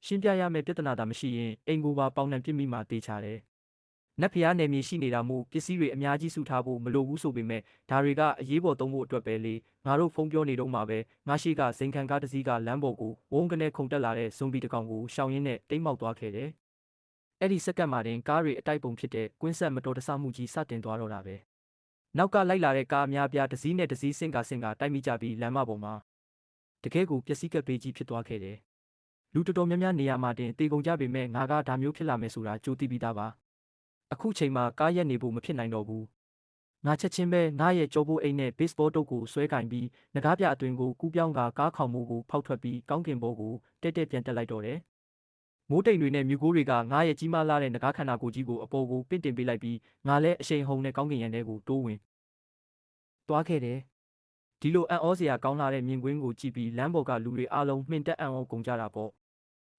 ရှင်းပြရမယ့်ပြဿနာသာမရှိရင်အိမ်ကိုပါပေါင်နှံပြစ်မိမှတေးချတယ်နက်ဖျားနယ်မြေရှိနေတာမို့ပစ္စည်းတွေအများကြီးစုထားဖို့မလိုဘူးဆိုပေမဲ့ဒါတွေကအရေးပေါ်သုံးဖို့အတွက်ပဲလေငါတို့ဖုန်းပြောနေတော့မှပဲငါရှိကဇိမ်ခံကားတစ်စီးကလမ်းပေါ်ကိုဝုန်းကနေခုန်တက်လာတဲ့ဇွန်ဘီတစ်ကောင်ကိုရှောင်ရင်းနဲ့တိမ်းမောက်သွားခဲ့တယ်အဲ့ဒီစက္ကန့်မှာတင်ကားတွေအတိုက်ပုံဖြစ်တဲ့ကွင်းဆက်မတော်တဆမှုကြီးစတင်သွားတော့တာပဲနောက်ကလိုက်လာတဲ့ကားအများပြားတစ်စီးနဲ့တစ်စီးဆင့်ကတိုက်မိကြပြီးလမ်းမပေါ်မှာတကယ်ကိုပျက်စီးကပ်ပေးကြီးဖြစ်သွားခဲ့တယ်လူတော်တော်များများနေရာမှာတင်တေကုန်ကြပေမဲ့ငါကဒါမျိုးဖြစ်လာမယ်ဆိုတာကြိုသိပြီးသားပါအခုချိန်မှာကားရက်နေဖို့မဖြစ်နိုင်တော့ဘူးငါချက်ချင်းပဲငါရဲ့ကြောပိုးအိမ်နဲ့ဘေ့စ်ဘောတုပ်ကိုဆွဲကင်ပြီးငကားပြအတွင်ကိုကူးပြောင်းကားခေါင်မိုးကိုဖောက်ထွက်ပြီးကောင်းကင်ဘောကိုတက်တက်ပြန်တက်လိုက်တော့တယ် မိုးတိမ်တွေနဲ့မြူကိုးတွေကငါရဲ့ကြီးမားလာတဲ့နဂါးခန္ဓာကိုယ်ကြီးကိုအပေါ်ကိုပင့်တင်ပေးလိုက်ပြီးငါလည်းအရှိန်ဟုန်နဲ့ကောင်းကင်ယံထဲကိုတိုးဝင်သွားခဲ့တယ်ဒီလိုအံ့ဩစရာကောင်းလာတဲ့မြင်ကွင်းကိုကြည့်ပြီးလမ်းပေါ်ကလူတွေအားလုံးမှင်တက်အံ့ဩကုန်ကြတာပေါ့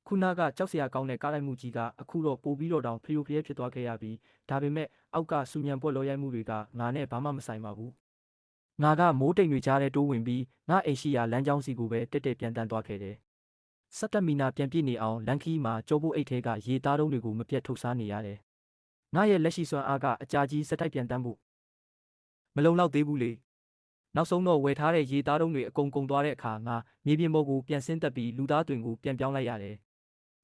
ခုနကကြောက်စရာကောင်းတဲ့ကားလိုက်မှုကြီးကအခုတော့ပိုပြီးတော့တောင်ဖျို့ဖျဲဖြစ်သွားခဲ့ရပြီးဒါပေမဲ့အောက်ကစူညံပွက်လောရိုက်မှုတွေကငါနဲ့ဘာမှမဆိုင်ပါဘူးငါကမိုးတိမ်တွေကြားထဲတိုးဝင်ပြီးငါအိမ်ရှိရာလမ်းကြောင်းစီကိုပဲတက်တက်ပြန်တန်းသွားခဲ့တယ်စက်တက်မီနာပြန်ပြည့်နေအောင်လန်ခီမှာကြောပိုးအိတ်ထဲကရေသားတုံးတွေကိုမပြတ်ထုတ်စားနေရတယ်ငါရဲ့လက်ရှိစွမ်းအားကအကြာကြီးစက်တိုက်ပြန်တန်းဖို့မလုံလောက်သေးဘူးလေနောက်ဆုံးတော့ဝယ်ထားတဲ့ရေသားတုံးတွေအကုန်ကုန်သွားတဲ့အခါငါမြေပြင်ပေါ်ကိုပြန်ဆင်းသက်ပြီးလူသားတွင်ကိုပြန်ပြောင်းလိုက်ရတယ်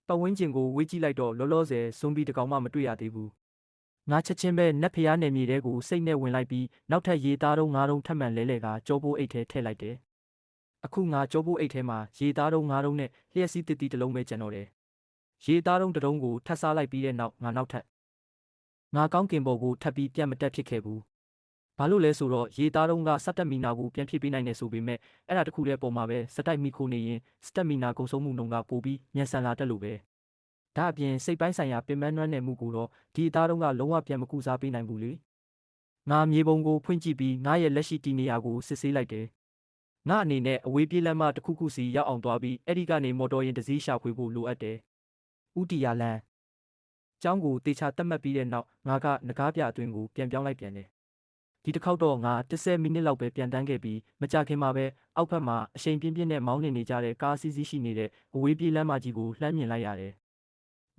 ပတ်ဝန်းကျင်ကိုဝေးကြည့်လိုက်တော့လောလောဆယ်ဇွန်ဘီတစ်ကောင်မှမတွေ့ရသေးဘူးငါချက်ချင်းပဲနတ်ဖျားနယ်မြေတဲကိုစိတ်နဲ့ဝင်လိုက်ပြီးနောက်ထပ်ရေသားတုံး၅တုံးထပ်မံလဲလှယ်ကကြောပိုးအိတ်ထဲထည့်လိုက်တယ်အခုငါကြောပိုးအိတ်ထဲမှာရေသားတုံး၅တုံးနဲ့လျှက်စီးတစ်တီတစ်လုံးပဲကျန်တော့တယ်ရေသားတုံးတစ်တုံးကိုထပ်စားလိုက်ပြီးတဲ့နောက်ငါနောက်ထပ်ငါကောင်းကင်ဘော်ကိုထပ်ပြီးပြန်မတက်ဖြစ်ခဲ့ဘူးဘာလို့လဲဆိုတော့ရေသားတုံးကစက်တက်မီနာကိုပြန်ဖြည့်ပေးနိုင်တယ်ဆိုပေမဲ့အဲ့ဒါတခုတည်းပေါ်မှာပဲစက်တိုက်မီခိုနေရင်စတက်မီနာကုန်ဆုံးမှုနှုန်းကပိုပြီးမြန်ဆန်လာတတ်လို့ပဲဒါအပြင်စိတ်ပိုင်းဆိုင်ရာပင်ပန်းနွမ်းနယ်မှုကိုတော့ဒီအသားတုံးကလုံးဝပြန်မကူစားပေးနိုင်ဘူးလေငါမြေပုံကိုဖွင့်ကြည့်ပြီးငါရဲ့လက်ရှိတည်နေရာကိုစစ်ဆေးလိုက်တယ်ငါအနေနဲ့အဝေးပြေးလမ်းမတစ်ခုခုစီရောက်အောင်သွားပြီးအဲ့ဒီကနေမော်တော်ယာဉ်တစ်စီးရှာဖွေဖို့လိုအပ်တယ်ဥတီယာလန်ကျောင်းကိုတေချာတက်မှတ်ပြီးတဲ့နောက်ငါကငကားပြအတွင်းကိုပြန်ပြောင်းလိုက်ပြန်တယ်ဒီတစ်ခေါက်တော့ငါ10မိနစ်လောက်ပဲပြန်တန်းခဲ့ပြီးမကြခင်မှာပဲအောက်ဘက်မှာအရှိန်ပြင်းပြင်းနဲ့မောင်းနေကြတဲ့ကားစီးစီးရှိနေတဲ့အဝေးပြေးလမ်းမကြီးကိုလှမ်းမြင်လိုက်ရတယ်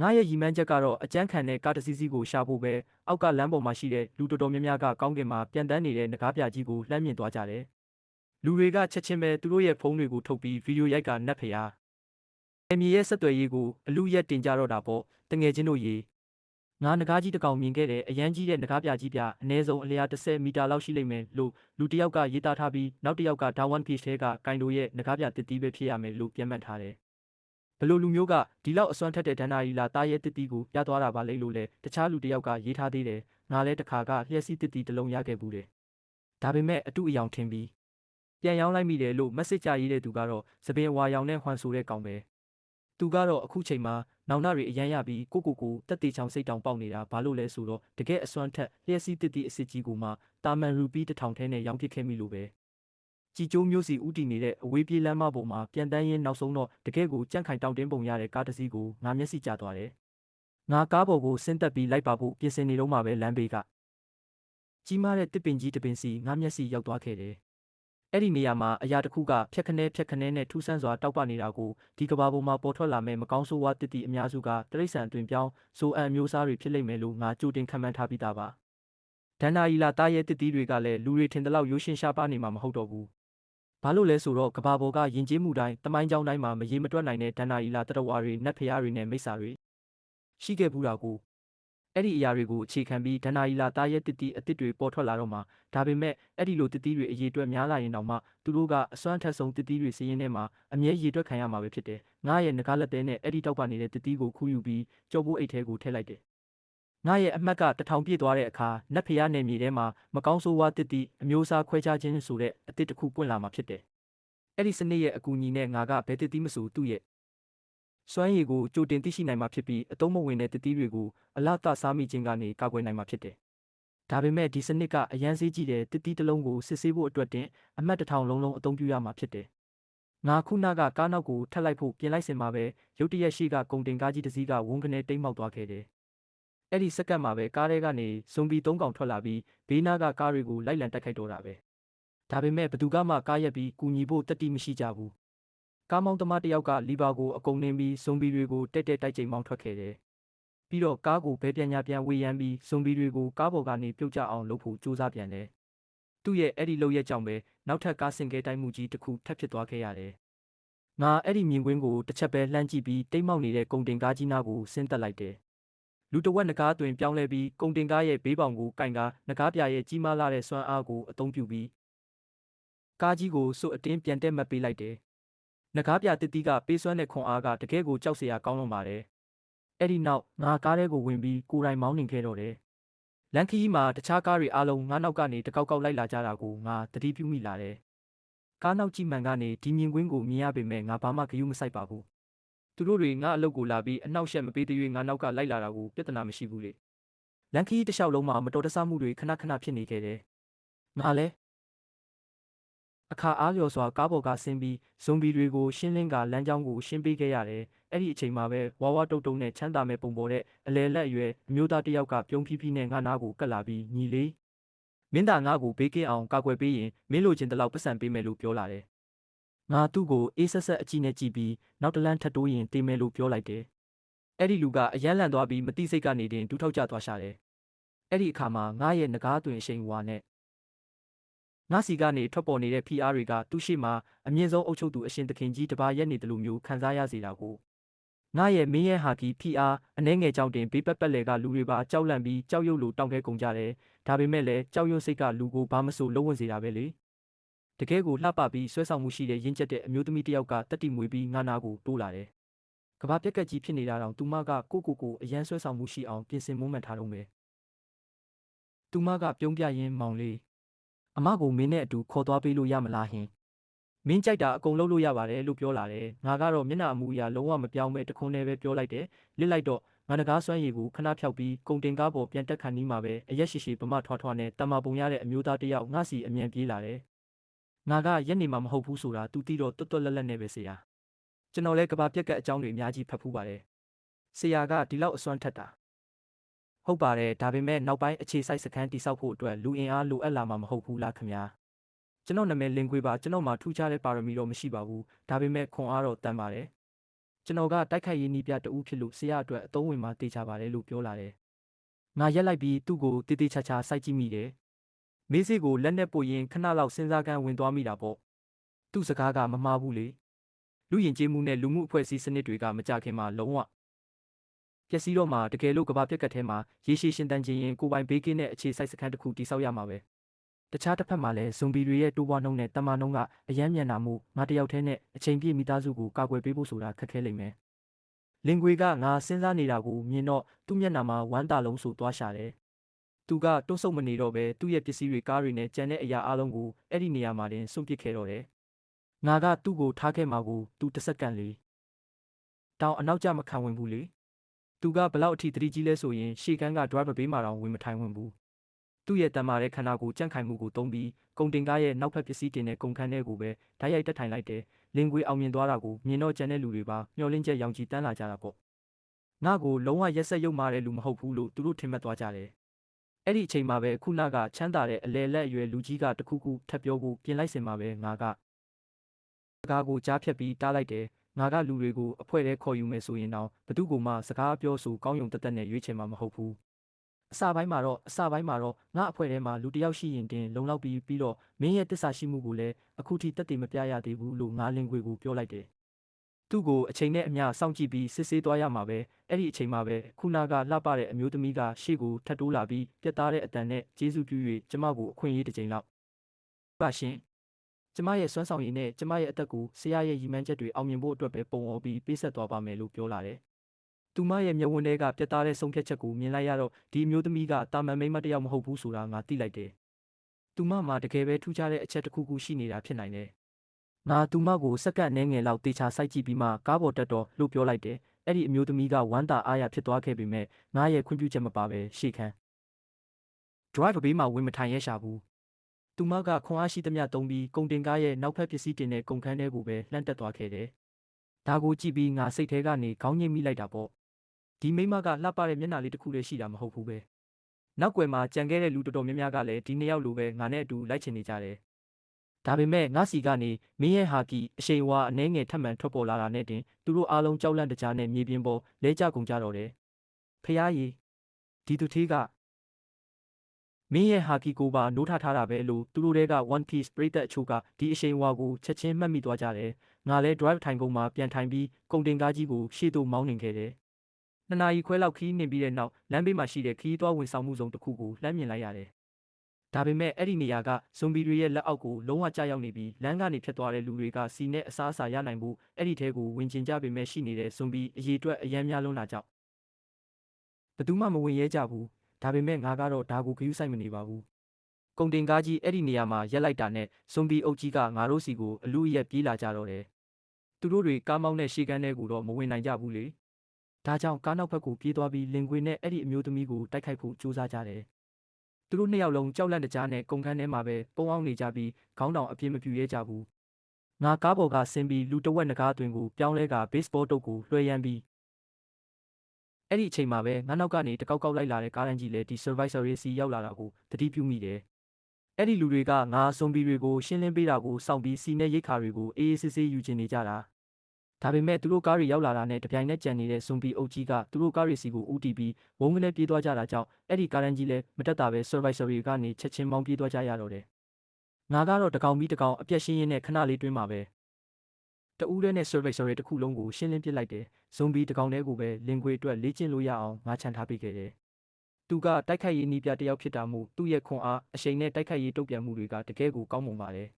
ငါရဲ့ရည်မှန်းချက်ကတော့အကျန်းခံတဲ့ကားတစ်စီးစီးကိုရှာဖို့ပဲအောက်ကလမ်းပေါ်မှာရှိတဲ့လူတော်တော်များများကကောင်းကင်မှာပြန်တန်းနေတဲ့ငကားပြကြီးကိုလှမ်းမြင်သွားကြတယ်လူတွေကချက်ချင်းပဲသူတို့ရဲ့ဖုန်းတွေကိုထုတ်ပြီးဗီဒီယိုရိုက်ကနတ်ဖျားအမြေရဲ့ဆက်သွယ်ရေးကိုအလူရက်တင်ကြတော့တာပေါ့တငယ်ချင်းတို့ရေငါငကားကြီးတစ်ကောင်မြင်ခဲ့တဲ့အရန်ကြီးတဲ့ငကားပြကြီးပြအနည်းဆုံးအလျား10မီတာလောက်ရှိလိမ့်မယ်လို့လူတစ်ယောက်ကရေးသားထားပြီးနောက်တစ်ယောက်ကဒါဝန်ဖီထဲကကိုင်တိုရဲ့ငကားပြတစ်တီးပဲဖြစ်ရမယ်လို့ပြန်မှတ်ထားတယ်ဘလို့လူမျိုးကဒီလောက်အစွမ်းထက်တဲ့ဒဏ္ဍာရီလာတားရဲ့တစ်တီးကိုပြသွားတာပါလေလို့လဲတခြားလူတစ်ယောက်ကရေးထားသေးတယ်ငါလဲတစ်ခါကလျှက်စီးတစ်တီးတစ်လုံးရခဲ့ဘူးတယ်ဒါပေမဲ့အတူအယောင်ထင်ပြီးပြန်ရောင်းလိုက်မိတယ်လို့မက်ဆေ့ချရေးတဲ့သူကတော့သပင်ဝါရောင်နဲ့ဟွမ်ဆိုတဲ့ကောင်ပဲသူကတော့အခုချိန်မှာနောင်နာတွေအရန်ရပြီးကိုတက်တေချောင်စိတ်တောင်ပေါက်နေတာဘာလို့လဲဆိုတော့တကယ်အစွမ်းထက်လျှက်စီးတစ်တီးအစ်စ်ကြီးကိုမှတာမန်ရူပီ1000ထဲနဲ့ရောင်းပစ်ခဲ့မိလို့ပဲကြည်ကျိုးမျိုးစီဥတီနေတဲ့အဝေးပြေးလမ်းမပေါ်မှာပြန်တန်းရင်းနောက်ဆုံးတော့တကယ်ကိုကြန့်ခိုင်တောင်တင်းပုံရတဲ့ကားတစ်စီးကိုငါမျက်စိကျသွားတယ်ငါကားပေါ်ကိုဆင်းသက်ပြီးလိုက်ပါဖို့ပြင်ဆင်နေတော့မှပဲလမ်းဘေးကကြီးမားတဲ့တစ်ပင်ကြီးတစ်ပင်စီငါမျက်စိရောက်သွားခဲ့တယ်အဲ့ဒီနေရာမှာအရာတစ်ခုကဖြက်ခနဲနဲ့ထူးဆန်းစွာတောက်ပနေတာကိုဒီကဘာပေါ်မှာပေါ်ထွက်လာမဲ့မကောင်းဆိုးဝါးတစ်တီအများစုကတရိษံအတွင်ပြောင်းဇိုအန်မျိုးစားတွေဖြစ်လိမ့်မယ်လို့ငါကြိုတင်ခန့်မှန်းထားပြီးသားပါဒန္နာယီလာတားရဲ့တစ်တီတွေကလည်းလူတွေထင်သလောက်ရိုးရှင်းရှားပါနေမှာမဟုတ်တော့ဘူးဘာလို့လဲဆိုတော့ကဘာပေါ်ကယဉ်ကျေးမှုတိုင်းတမိုင်းကြောင်းတိုင်းမှာမရေမတွက်နိုင်တဲ့ဒန္နာယီလာတရဝါတွေနတ်ဖျားတွေနဲ့မိစ္ဆာတွေရှိခဲ့ဘူးတာကိုအဲ့ဒီအရာတွေကိုအခြေခံပြီးဒန္နာယီလာတားရဲ့တစ်တီအစ်စ်တွေပေါ်ထွက်လာတော့မှဒါပေမဲ့အဲ့ဒီလိုတစ်တီတွေအရေးအတွက်များလာရင်တောင်မှသူတို့ကအစွမ်းထက်ဆုံးတစ်တီတွေစီးရင်ထဲမှာအမြဲရေတွက်ခံရမှာပဲဖြစ်တယ်ငါရဲ့ငကားလက်သေးနဲ့အဲ့ဒီတောက်ပနေတဲ့တစ်တီကိုခူးယူပြီးကြောပိုးအိတ်ထဲကိုထည့်လိုက်တယ်ငါရဲ့အမှတ်က1000ပြည့်သွားတဲ့အခါနတ်ဖျားနယ်မြေထဲမှာမကောင်းဆိုးဝါးတစ်တီအမျိုးအစားခွဲခြားခြင်းဆိုတဲ့အစ်စ်တစ်ခုပွင့်လာမှာဖြစ်တယ်အဲ့ဒီစနစ်ရဲ့အကူအညီနဲ့ငါကဘယ်တစ်တီမဆိုသူ့ရဲ့စွမ်းရည်ကိုကြိုတင်သိရှိနိုင်မှာဖြစ်ပြီးအတုံးမဝင်တဲ့တစ်တီတွေကိုအလားတစားမိခြင်းကနေကာကွယ်နိုင်မှာဖြစ်တယ်။ဒါပေမဲ့ဒီစနစ်ကအရန်စေးကြီးတဲ့တစ်တီတစ်လုံးကိုစစ်ဆေးဖို့အတွက်တင်အမှတ်1000လုံးအသုံးပြုရမှာဖြစ်တယ်။ငါခုနကကားနောက်ကိုထပ်လိုက်ဖို့ပြင်လိုက်စင်မှာပဲရုတ်တရက်ရှိကကုန်တင်ကားကြီးတစ်စီးကဝုန်းကနေတိမ်းမောက်သွားခဲ့တယ်။အဲ့ဒီစက္ကန့်မှာပဲကားထဲကနေဇွန်ဘီ3ကောင်ထွက်လာပြီးဘေးနားကကားတွေကိုလိုက်လံတိုက်ခိုက်တော့တာပဲ။ဒါပေမဲ့ဘသူကမှကားရက်ပြီးကူညီဖို့တတိမရှိကြဘူး။ကားမောင်းသမားတစ်ယောက်ကလီဘာကိုအကုန်နှင်းပြီးဇွန်ဘီတွေကိုတက်တိုက်ချိန်မောင်းထွက်ခဲ့တယ်။ပြီးတော့ကားကိုဘဲပြန်ညာပြန်ဝေယမ်းပြီးဇွန်ဘီတွေကိုကားပေါ်ကနေပြုတ်ကျအောင်လုပ်ဖို့ကြိုးစားပြန်တယ်။သူ့ရဲ့အဲ့ဒီလုပ်ရက်ကြောင့်ပဲနောက်ထပ်ကားစင်ကဲတိုက်မှုကြီးတစ်ခုထပ်ဖြစ်သွားခဲ့ရတယ်။ငါအဲ့ဒီမြင်ကွင်းကိုတစ်ချက်ပဲလှမ်းကြည့်ပြီးတိတ်မောက်နေတဲ့ကုန်တင်ကားကြီးနားကိုဆင်းသက်လိုက်တယ်။လူတဝက်ငကားတွင်ပြောင်းလဲပြီးကုန်တင်ကားရဲ့ဘေးပေါင်ကိုကင်ကားငကားပြရဲ့ကြီးမားလာတဲ့စွမ်းအားကိုအသုံးပြုပြီးကားကြီးကိုစွတ်အတင်းပြန်တက်မှတ်ပေးလိုက်တယ်။ငကားပြတစ်တီးကပေးစွမ်းတဲ့ခွန်အားကတကယ်ကိုကြောက်စရာကောင်းလွန်ပါတယ်။အဲ့ဒီနောက်ငါကားထဲကိုဝင်ပြီးကိုယ်တိုင်မောင်းနှင်ခဲ့တော့တယ်။လန်ခီမှာတခြားကားတွေအားလုံးငါနောက်ကနေတကောက်လိုက်လာကြတာကိုငါသတိပြုမိလာတယ်။ကားနောက်ကြည့်မှန်ကနေဒီမြင်ကွင်းကိုမြင်ရပေမဲ့ငါဘာမှဂရုမစိုက်ပါဘူး သူတို့တွေငါအလုပ်ကိုလာပြီးအနှောက်အယှက်မပေးသေး၍ငါနောက်ကလိုက်လာတာကိုပြဿနာမရှိဘူးလေလန်ခီတစ်လျှောက်လုံးမှာမတော်တဆမှုတွေခဏခဏဖြစ်နေခဲ့တယ်ငါလည်းအခါအားလျော်စွာကားပေါ်ကဆင်းပြီးဇွန်ဘီတွေကိုရှင်းလင်းကလမ်းကြောင်းကိုရှင်းပေးခဲ့ရတယ်အဲ့ဒီအချိန်မှာပဲဝါဝတုတ်တုံနဲ့ချမ်းသာမဲ့ပုံပေါ်တဲ့အလဲလက်အရွယ်အမျိုးသားတစ်ယောက်ကပြုံးဖြီးဖြီးနဲ့ငါနားကိုကပ်လာပြီးညီလေးမင်းသားငါ့ကိုဘေးကင်းအောင်ကာကွယ်ပေးရင်မင်းလိုချင်တဲ့လောက်ပတ်စံပေးမယ်လို့ပြောလာတယ်ငါသူ့ကိုအေးဆက်ဆက်အကြည့်နဲ့ကြည့်ပြီးနောက်တလန်းထပ်တိုးရင်တေးမယ်လို့ပြောလိုက်တယ်အဲ့ဒီလူကအယမ်းလန့်သွားပြီးမတိစိတ်ကနေတင်ဒူးထောက်ကျသွားရှာတယ်အဲ့ဒီအခါမှာငါရဲ့ငကားသွင်အရှိန်ဝါနဲ့ငါစီကနေထွက်ပေါ်နေတဲ့ဖိအားတွေကသူ့ရှိမှအမြင့်ဆုံးအုပ်ချုပ်သူအရှင်သခင်ကြီးတပါးရက်နေတယ်လို့မျိုးခံစားရစေတာကိုငါရဲ့မင်းရဲ့ဟာကီဖိအားအနှဲငယ်ကြောင့်တင်ဘေးပတ်ပတ်လည်ကလူတွေပါကြောက်လန့်ပြီးကြောက်ရွံ့လို့တောင်းခဲကုန်ကြတယ်ဒါပေမဲ့လည်းကြောက်ရွံ့စိတ်ကလူကိုဘာမဆိုလုံးဝစေတာပဲလေတကယ်ကိုလှပပြီးဆွဲဆောင်မှုရှိတဲ့ရင့်ကျက်တဲ့အမျိုးသမီးတစ်ယောက်ကတက်တီမွေပြီးငါနာကိုတိုးလာတယ်ကဘာပြက်ကက်ကြီးဖြစ်နေတာတောင်သူမကကိုအရန်ဆွဲဆောင်မှုရှိအောင်ပြင်ဆင်မွမ်းမံထားတော့မယ်သူမကပြုံးပြရင်းမောင်လေးအမကိုမင်းနဲ့အတူခေါ်သွားပေးလို့ရမလားဟင်မင်းကြိုက်တာအကုန်လုပ်လို့ရပါတယ်လို့ပြောလာတယ်ငါကတော့မျက်နှာအမူအရာလုံးဝမပြောင်းမဲ့တခွန်းနဲ့ပဲပြောလိုက်တယ်လစ်လိုက်တော့ငါတကားစွမ်းရည်ကိုခဏဖြောက်ပြီးကုန်တင်ကားပေါ်ပြန်တက်ခါနီးမှာပဲအရက်ရှိရှိပမထွားထွားနဲ့တမပုံရတဲ့အမျိုးသားတစ်ယောက်ငါစီအမြန်ပြေးလာတယ်ငါကရက်နေမှာမဟုတ်ဘူးဆိုတာသူသိတော့တွတ်တွတ်လက်လက်နဲ့ပဲဆရာကျွန်တော်လည်းကဘာပြက်ကအကြောင်းတွေအများကြီးဖတ်ဖူးပါတယ်ဆရာကဒီလောက်အစွမ်းထက်တာဟုတ်ပါတယ်ဒါပေမဲ့နောက်ပိုင်းအခြေစိုက်စခန်းတိစောက်ဖို့အတွက်လူအင်အားလိုအပ်လာမှာမဟုတ်ဘူးလားခင်ဗျာကျွန်တော်နာမည်လင်ခွေပါကျွန်တော်မှာထူးခြားတဲ့ပါရမီတော့မရှိပါဘူးဒါပေမဲ့ခွန်အားတော့တန်ပါတယ်ကျွန်တော်ကတိုက်ခိုက်ရေးနည်းပြတဦးဖြစ်လို့ဆရာအတွက်အသုံးဝင်မှာတေချာပါတယ်လို့ပြောလာတယ်ငါရက်လိုက်ပြီးသူ့ကိုတေးသေးချာချာစိုက်ကြည့်မိတယ်မေးစေးကိုလက်နဲ့ပို့ရင်ခဏလောက်စဉ်းစားကန်းဝင်သွားမိတာပေါ့သူ့စကားကမမှားဘူးလေလူယဉ်ကျေးမှုနဲ့လူမှုအဖွဲ့အစည်းစနစ်တွေကမကြခင်မှာလုံးဝပျက်စီးတော့မှတကယ်လို့ကဘာပြက်ကတ်ထဲမှာရေရှည်ရှင်တန်ခြင်းရင်ကိုပိုင်ဘေးကင်းတဲ့အခြေစိုက်စခန်းတစ်ခုတိစောက်ရမှာပဲတခြားတစ်ဖက်မှာလည်းဇွန်ဘီတွေရဲ့တိုးပွားနှုန်းနဲ့တမန်နှုန်းကအယမ်းမြန်လာမှုငါတယောက်တည်းနဲ့အချိန်ပြည့်မိသားစုကိုကာကွယ်ပေးဖို့ဆိုတာခက်ခဲလိမ့်မယ်လင်ကွေကငါစဉ်းစားနေတာကိုမြင်တော့သူ့မျက်နှာမှာဝမ်းတာလုံးဆိုသွားရှာတယ်သူကတွန့်ဆုတ်မနေတော့ပဲသူ့ရဲ့ပစ္စည်းတွေကားတွေနဲ့ကြံတဲ့အရာအလုံးကိုအဲ့ဒီနေရာမှာတင်စွန့်ပစ်ခဲ့တော့တယ်ငါကသူ့ကိုထားခဲ့မှာကိုသူတစ်စက္ကန့်လေတောင်အနောက်ကျမခံဝင်ဘူးလေသူကဘလောက်အထိတတိကြီးလဲဆိုရင်ရှေ့ကန်းက driver ဘေးမှာတော့ဝင်မထိုင်ဝင်ဘူးသူ့ရဲ့တန်မာတဲ့ခန္ဓာကိုကြန့်ခိုင်မှုကိုသုံးပြီးကုန်တင်ကားရဲ့နောက်ဖက်ပစ္စည်းတင်တဲ့ကုန်ခန်းထဲကိုပဲဓာတ်ရိုက်တက်ထိုင်လိုက်တယ်လင်ကွေအောင်မြင်သွားတာကိုမြင်တော့ကျန်တဲ့လူတွေပါမျောလင်းချက်ရောင်ကြီးတန်းလာကြတာပေါ့ငါကိုလုံးဝရက်ဆက်ရုပ်မာတဲ့လူမဟုတ်ဘူးလို့သူတို့ထင်မှတ်သွားကြတယ်အဲ့ဒီအချိန်မှာပဲခုနကချမ်းသာတဲ့အလဲလက်အရွယ်လူကြီးကတခုခုထပ်ပြောဖို့ပြင်လိုက်စင်မှာပဲငါကစကားကိုကြားဖြတ်ပြီးတားလိုက်တယ်ငါကလူတွေကိုအဖွဲထဲခေါ်ယူမယ်ဆိုရင်တော့ဘသူ့ကိုမှစကားပြောဆိုကောင်းယုံတက်တက်နဲ့ရွေးချယ်မှာမဟုတ်ဘူးအစပိုင်းမှာတော့ငါအဖွဲထဲမှာလူတယောက်ရှိရင်တင်လုံလောက်ပြီးတော့မင်းရဲ့တစ္ဆာရှိမှုကိုလည်းအခုထိတက်တည်မပြရသေးဘူးလို့ငါလင်ခွေကိုပြောလိုက်တယ်သူ့ကိုအချိန်နဲ့အမျှစောင့်ကြည့်ပြီးစစ်ဆေးသွားရမှာပဲအဲ့ဒီအချိန်မှာပဲခုနကလှပတဲ့အမျိုးသမီးကရှေ့ကိုထပ်တိုးလာပြီးပြတ်သားတဲ့အတန်နဲ့ကျေးဇူးပြု၍ကျမကိုအခွင့်အရေးတစ်ချိန်လောက်ပါရှင်ကျမရဲ့စွမ်းဆောင်ရည်နဲ့ကျမရဲ့အသက်ကိုဆရာရဲ့ရည်မှန်းချက်တွေအောင်မြင်ဖို့အတွက်ပဲပုံအော်ပြီးပေးဆက်သွားပါမယ်လို့ပြောလာတယ်သူမရဲ့မျက်ဝန်းထဲကပြတ်သားတဲ့ဆုံးဖြတ်ချက်ကိုမြင်လိုက်ရတော့ဒီအမျိုးသမီးကတာမန်မိန်းမတစ်ယောက်မဟုတ်ဘူးဆိုတာငါသိလိုက်တယ်သူမမှာတကယ်ပဲထူးခြားတဲ့အချက်တစ်ခုခုရှိနေတာဖြစ်နိုင်တယ်ငါသူမကိုစက္ကန့်နှဲငယ်လောက်တေချာစိုက်ကြည့်ပြီးမှကားပေါ်တက်တော့လို့ပြောလိုက်တယ်အဲ့ဒီအမျိုးသမီးကဝမ်းသာအားရဖြစ်သွားခဲ့ပေမဲ့ငါရဲ့ခွင့်ပြုချက်မပါပဲရှေ့ခန်း driver ဘေးမှာဝင်မထိုင်ရရှာဘူးသူမကခွန်အားရှိသမျှသုံးပြီးကုန်တင်ကားရဲ့နောက်ဖက်ပစ္စည်းတင်တဲ့ကုန်ခန်းထဲကိုပဲလှမ်းတက်သွားခဲ့တယ်ဒါကိုကြည့်ပြီးငါစိတ်ထဲကနေခေါင်းညှိမိလိုက်တာပေါ့ဒီမိမကလှပတဲ့မျက်နှာလေးတစ်ခုလေးရှိတာမဟုတ်ဘူးပဲနောက်ွယ်မှာကြံခဲ့တဲ့လူတော်တော်များများကလည်းဒီနှစ်ယောက်လိုပဲငါနဲ့အတူလိုက်ချင်နေကြတယ်ဒါပေမဲ့ငါစီကနေမင်းရဲ့ဟာကီအရှိန်ဝါအနှဲငယ်ထပ်မံထွက်ပေါ်လာတာနဲ့တင်သူတို့အားလုံးကြောက်လန့်တကြားနဲ့မြေပြင်ပေါ်လဲကျကုန်ကြတော့တယ်ဖျားရည်ဒီသူသေးကမင်းရဲ့ဟာကီကိုပါနိုးထထားတာပဲလို့သူတို့တွေက One Piece ပရိသတ်အချို့ကဒီအရှိန်ဝါကိုချက်ချင်းမှတ်မိသွားကြတယ်ငါလဲ drive ထိုင်ကုန်မှာပြန်ထိုင်ပြီးကုန်တင်ကားကြီးကိုရှေ့သို့မောင်းနှင်ခဲ့တယ်2 နာရီခွဲလောက်ခီးနှင်ပြီးတဲ့နောက်လမ်းဘေးမှာရှိတဲ့ခီးသွားဝင်ဆောင်မှုဆောင်တစ်ခုကိုလှမ်းမြင်လိုက်ရတယ်ဒါပေမဲ့အဲ့ဒီနေရာကဇွန်ဘီတွေရဲ့လက်အောက်ကိုလုံးဝကျရောက်နေပြီးလမ်းကနေဖြတ်သွားတဲ့လူတွေကစီနဲ့အစားအစာရနိုင်မှုအဲ့ဒီထဲကိုဝင်ကျင်ကြပေမဲ့ရှိနေတဲ့ဇွန်ဘီအရေးအတွက်အယမ်းများလွန်းလာကြောင်းဘယ်သူမှမဝင်ရဲကြဘူးဒါပေမဲ့ငါကတော့ဒါကိုဂရုစိုက်မနေပါဘူးကုန်တင်ကားကြီးအဲ့ဒီနေရာမှာရက်လိုက်တာနဲ့ဇွန်ဘီအုပ်ကြီးကငါတို့စီကိုအလူအရက်ပြေးလာကြတော့တယ် သူတို့တွေကားမောင်းတဲ့ရှေ့ကန်းထဲကိုတော့မဝင်နိုင်ကြဘူးလေဒါကြောင့်ကားနောက်ဘက်ကိုပြေးသွားပြီးလင်ခွေနဲ့အဲ့ဒီအမျိုးသမီးကိုတိုက်ခိုက်ဖို့ကြိုးစားကြတယ်သူတို့နှစ်ယောက်လုံးကြောက်လန့်တကြားနဲ့ကုန်ခန်းထဲမှာပဲပုံအောင်နေကြပြီးခေါင်းတောင်အပြင်းမပြူရဲကြဘူးငါကားပေါ်ကဆင်းပြီးလူတဝက်နဂါးအတွင်ကိုပြောင်းလဲကဘေ့စ်ဘောတုပ်ကိုလွှဲရမ်းပြီးအဲ့ဒီအချိန်မှာပဲငါနောက်ကနေတကောက်ကောက်လိုက်လာတဲ့ကားတန်းကြီးလည်းဒီ Survivor ရေးစီရောက်လာတာကိုသတိပြုမိတယ်အဲ့ဒီလူတွေကငါဇွန်ဘီတွေကိုရှင်းလင်းပေးတာကိုစောင့်ပြီးစီနဲ့ရိတ်ခါတွေကိုအေးအေးဆေးဆေးယူချင်နေကြတာဒါပေမဲ့သူတို့ကားတွေရောက်လာတာနဲ့တပြိုင်နက်ကြံနေတဲ့ဇွန်ဘီအုပ်ကြီးကသူတို့ကားတွေစီကိုဦးတီးပြီးဝုန်းကနေပြေးသွားကြတာကြောင့်အဲ့ဒီကားတန်းကြီးလည်းမတက်တာပဲ Survivor တွေကနေချက်ချင်းမောင်းပြေးသွားကြရတော့တယ်ငါကတော့တကောင်ပြီးတကောင်အပြက်ရှင်းရင်းနဲ့ခဏလေးတွင်းမှာပဲတဦးတည်းနဲ့ Survivor တွေတစ်ခုလုံးကိုရှင်းလင်းပစ်လိုက်တယ်ဇွန်ဘီတကောင်တည်းကိုပဲလင်ခွေအတွက်လေ့ကျင့်လို့ရအောင်ငါချန်ထားပေးခဲ့တယ်သူကတိုက်ခိုက်ရေးနီးပြတယောက်ဖြစ်တာမို့သူ့ရဲ့ခွန်အားအရှိန်နဲ့တိုက်ခိုက်ရေးတုံ့ပြန်မှုတွေကတကယ်ကိုကောင်းမွန်ပါတယ်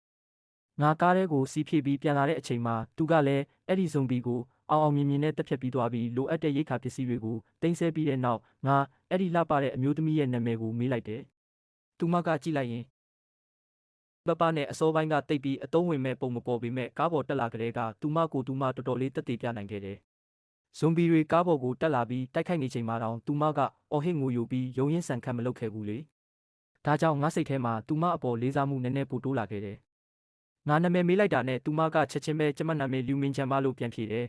ငါကားထဲကိုစီးဖြည့်ပြီးပြန်လာတဲ့အချိန်မှာသူကလည်းအဲ့ဒီဇွန်ဘီကိုအောင်မြင်မြင်နဲ့တက်ဖြတ်ပြီးသွားပြီးလိုအပ်တဲ့ရိတ်ခါပစ္စည်းတွေကိုတင်ဆက်ပြီးတဲ့နောက်ငါအဲ့ဒီလှပတဲ့အမျိုးသမီးရဲ့နာမည်ကိုမေးလိုက်တယ်သူမကကြည့်လိုက်ရင်ပပနဲ့အစောပိုင်းကတိတ်ပြီးအတုံးဝင်မဲ့ပုံမပေါ်ပေမဲ့ကားပေါ်တက်လာကြတဲ့ကသူမတော်တော်လေးတက်တည်ပြနိုင်ခဲ့တယ်ဇွန်ဘီတွေကားပေါ်ကိုတက်လာပြီးတိုက်ခိုက်နေချိန်မှာတောင်သူမကအော်ဟစ်ငိုယိုပြီးရုံရင်းဆန်ခတ်မလုပ်ခဲ့ဘူးလေဒါကြောင့်ငါစိတ်ထဲမှာသူမအပေါ်လေးစားမှုနည်းနည်းပိုတိုးလာခဲ့တယ်ငါနာမည်မေးလိုက်တာနဲ့သူမကချက်ချင်းပဲကျမနာမည်လူမင်းချမ်းမလို့ပြန်ဖြေတယ်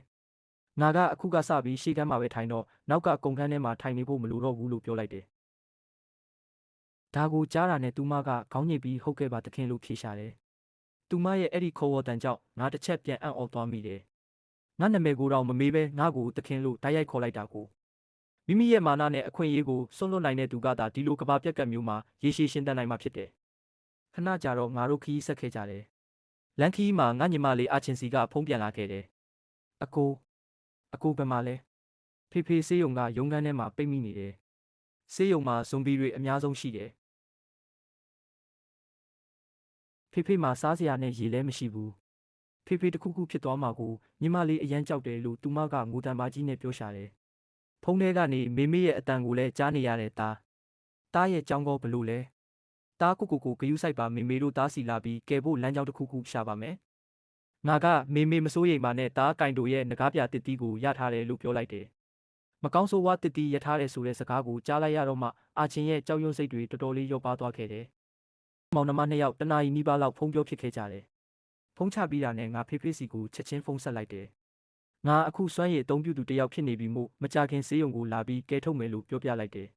ငါကအခုကစပြီးရှေ့ကမ်းမှာပဲထိုင်တော့နောက်ကကုန်ခန်းထဲမှာထိုင်နေဖို့မလိုတော့ဘူးလို့ပြောလိုက်တယ်ဒါကိုကြားတာနဲ့သူမကခေါင်းညိတ်ပြီးဟုတ်ကဲ့ပါတခင်လို့ဖြေရှာတယ်သူမရဲ့အဲ့ဒီခေါ်ဝေါ်တန်ကြောင့်ငါတစ်ချက်ပြန်အံ့ဩသွားမိတယ်ငါနာမည်ကိုတော့မမေးပဲငါ့ကိုတခင်လို့တိုက်ရိုက်ခေါ်လိုက်တာကိုမိမိရဲ့မာနနဲ့အခွင့်အရေးကိုစွန့်လွတ်နိုင်တဲ့သူကသာဒီလိုကဘာပြက်ကတ်မျိုးမှာရေရှည်ရှင်းတန်နိုင်မှာဖြစ်တယ်ခဏကြာတော့ငါတို့ခီးဆက်ခဲ့ကြတယ်လန်ခီးမှာငါညီမလေးအာချင်းစီကဖုံးပြန်လာခဲ့တယ်အကိုဘယ်မှာလဲဖေဖေဆေးရုံကရုံးခန်းထဲမှာပိတ်မိနေတယ်ဆေးရုံမှာဇွန်ဘီတွေအများဆုံးရှိတယ်ဖေဖေမှာစားစရာနဲ့ရေလည်းမရှိဘူးဖေဖေတခုခုဖြစ်သွားမှာကိုညီမလေးအရန်ကြောက်တယ်လို့သူမကငိုတံပါကြီးနဲ့ပြောရှာတယ်ဖုန်းထဲကနေမေမေရဲ့အတန်ကိုလည်းကြားနေရတဲ့တားရဲ့ကြောင်းကောဘလို့လဲတားကိုဂယုစိုက်ပါမေမေတို့တားစီလာပြီးကဲဖို့လမ်းကြောင်းတစ်ခုခုရှာပါမယ်ငါကမေမေမစိုးရိမ်ပါနဲ့တားကင်တို့ရဲ့ငကားပြတစ်တီးကိုရထားတယ်လို့ပြောလိုက်တယ်မကောင်းဆိုးဝါးတစ်တီးရထားတယ်ဆိုတဲ့စကားကိုကြားလိုက်ရတော့မှအာချင်းရဲ့ကြောက်ရွံ့စိတ်တွေတော်တော်လေးလျော့ပါသွားခဲ့တယ်မောင်နှမနှစ်ယောက်တနာရီနီးပါးလောက်ဖုန်းပြောဖြစ်ခဲ့ကြတယ်ဖုန်းချပြီးတာနဲ့ငါဖေဖေစီကိုချက်ချင်းဖုန်းဆက်လိုက်တယ်ငါအခုစွမ်းရည်အသုံးပြုသူတယောက်ဖြစ်နေပြီမို့မကြခင်ဆေးရုံကိုလာပြီးကဲထုတ်မယ်လို့ပြောပြလိုက်တယ်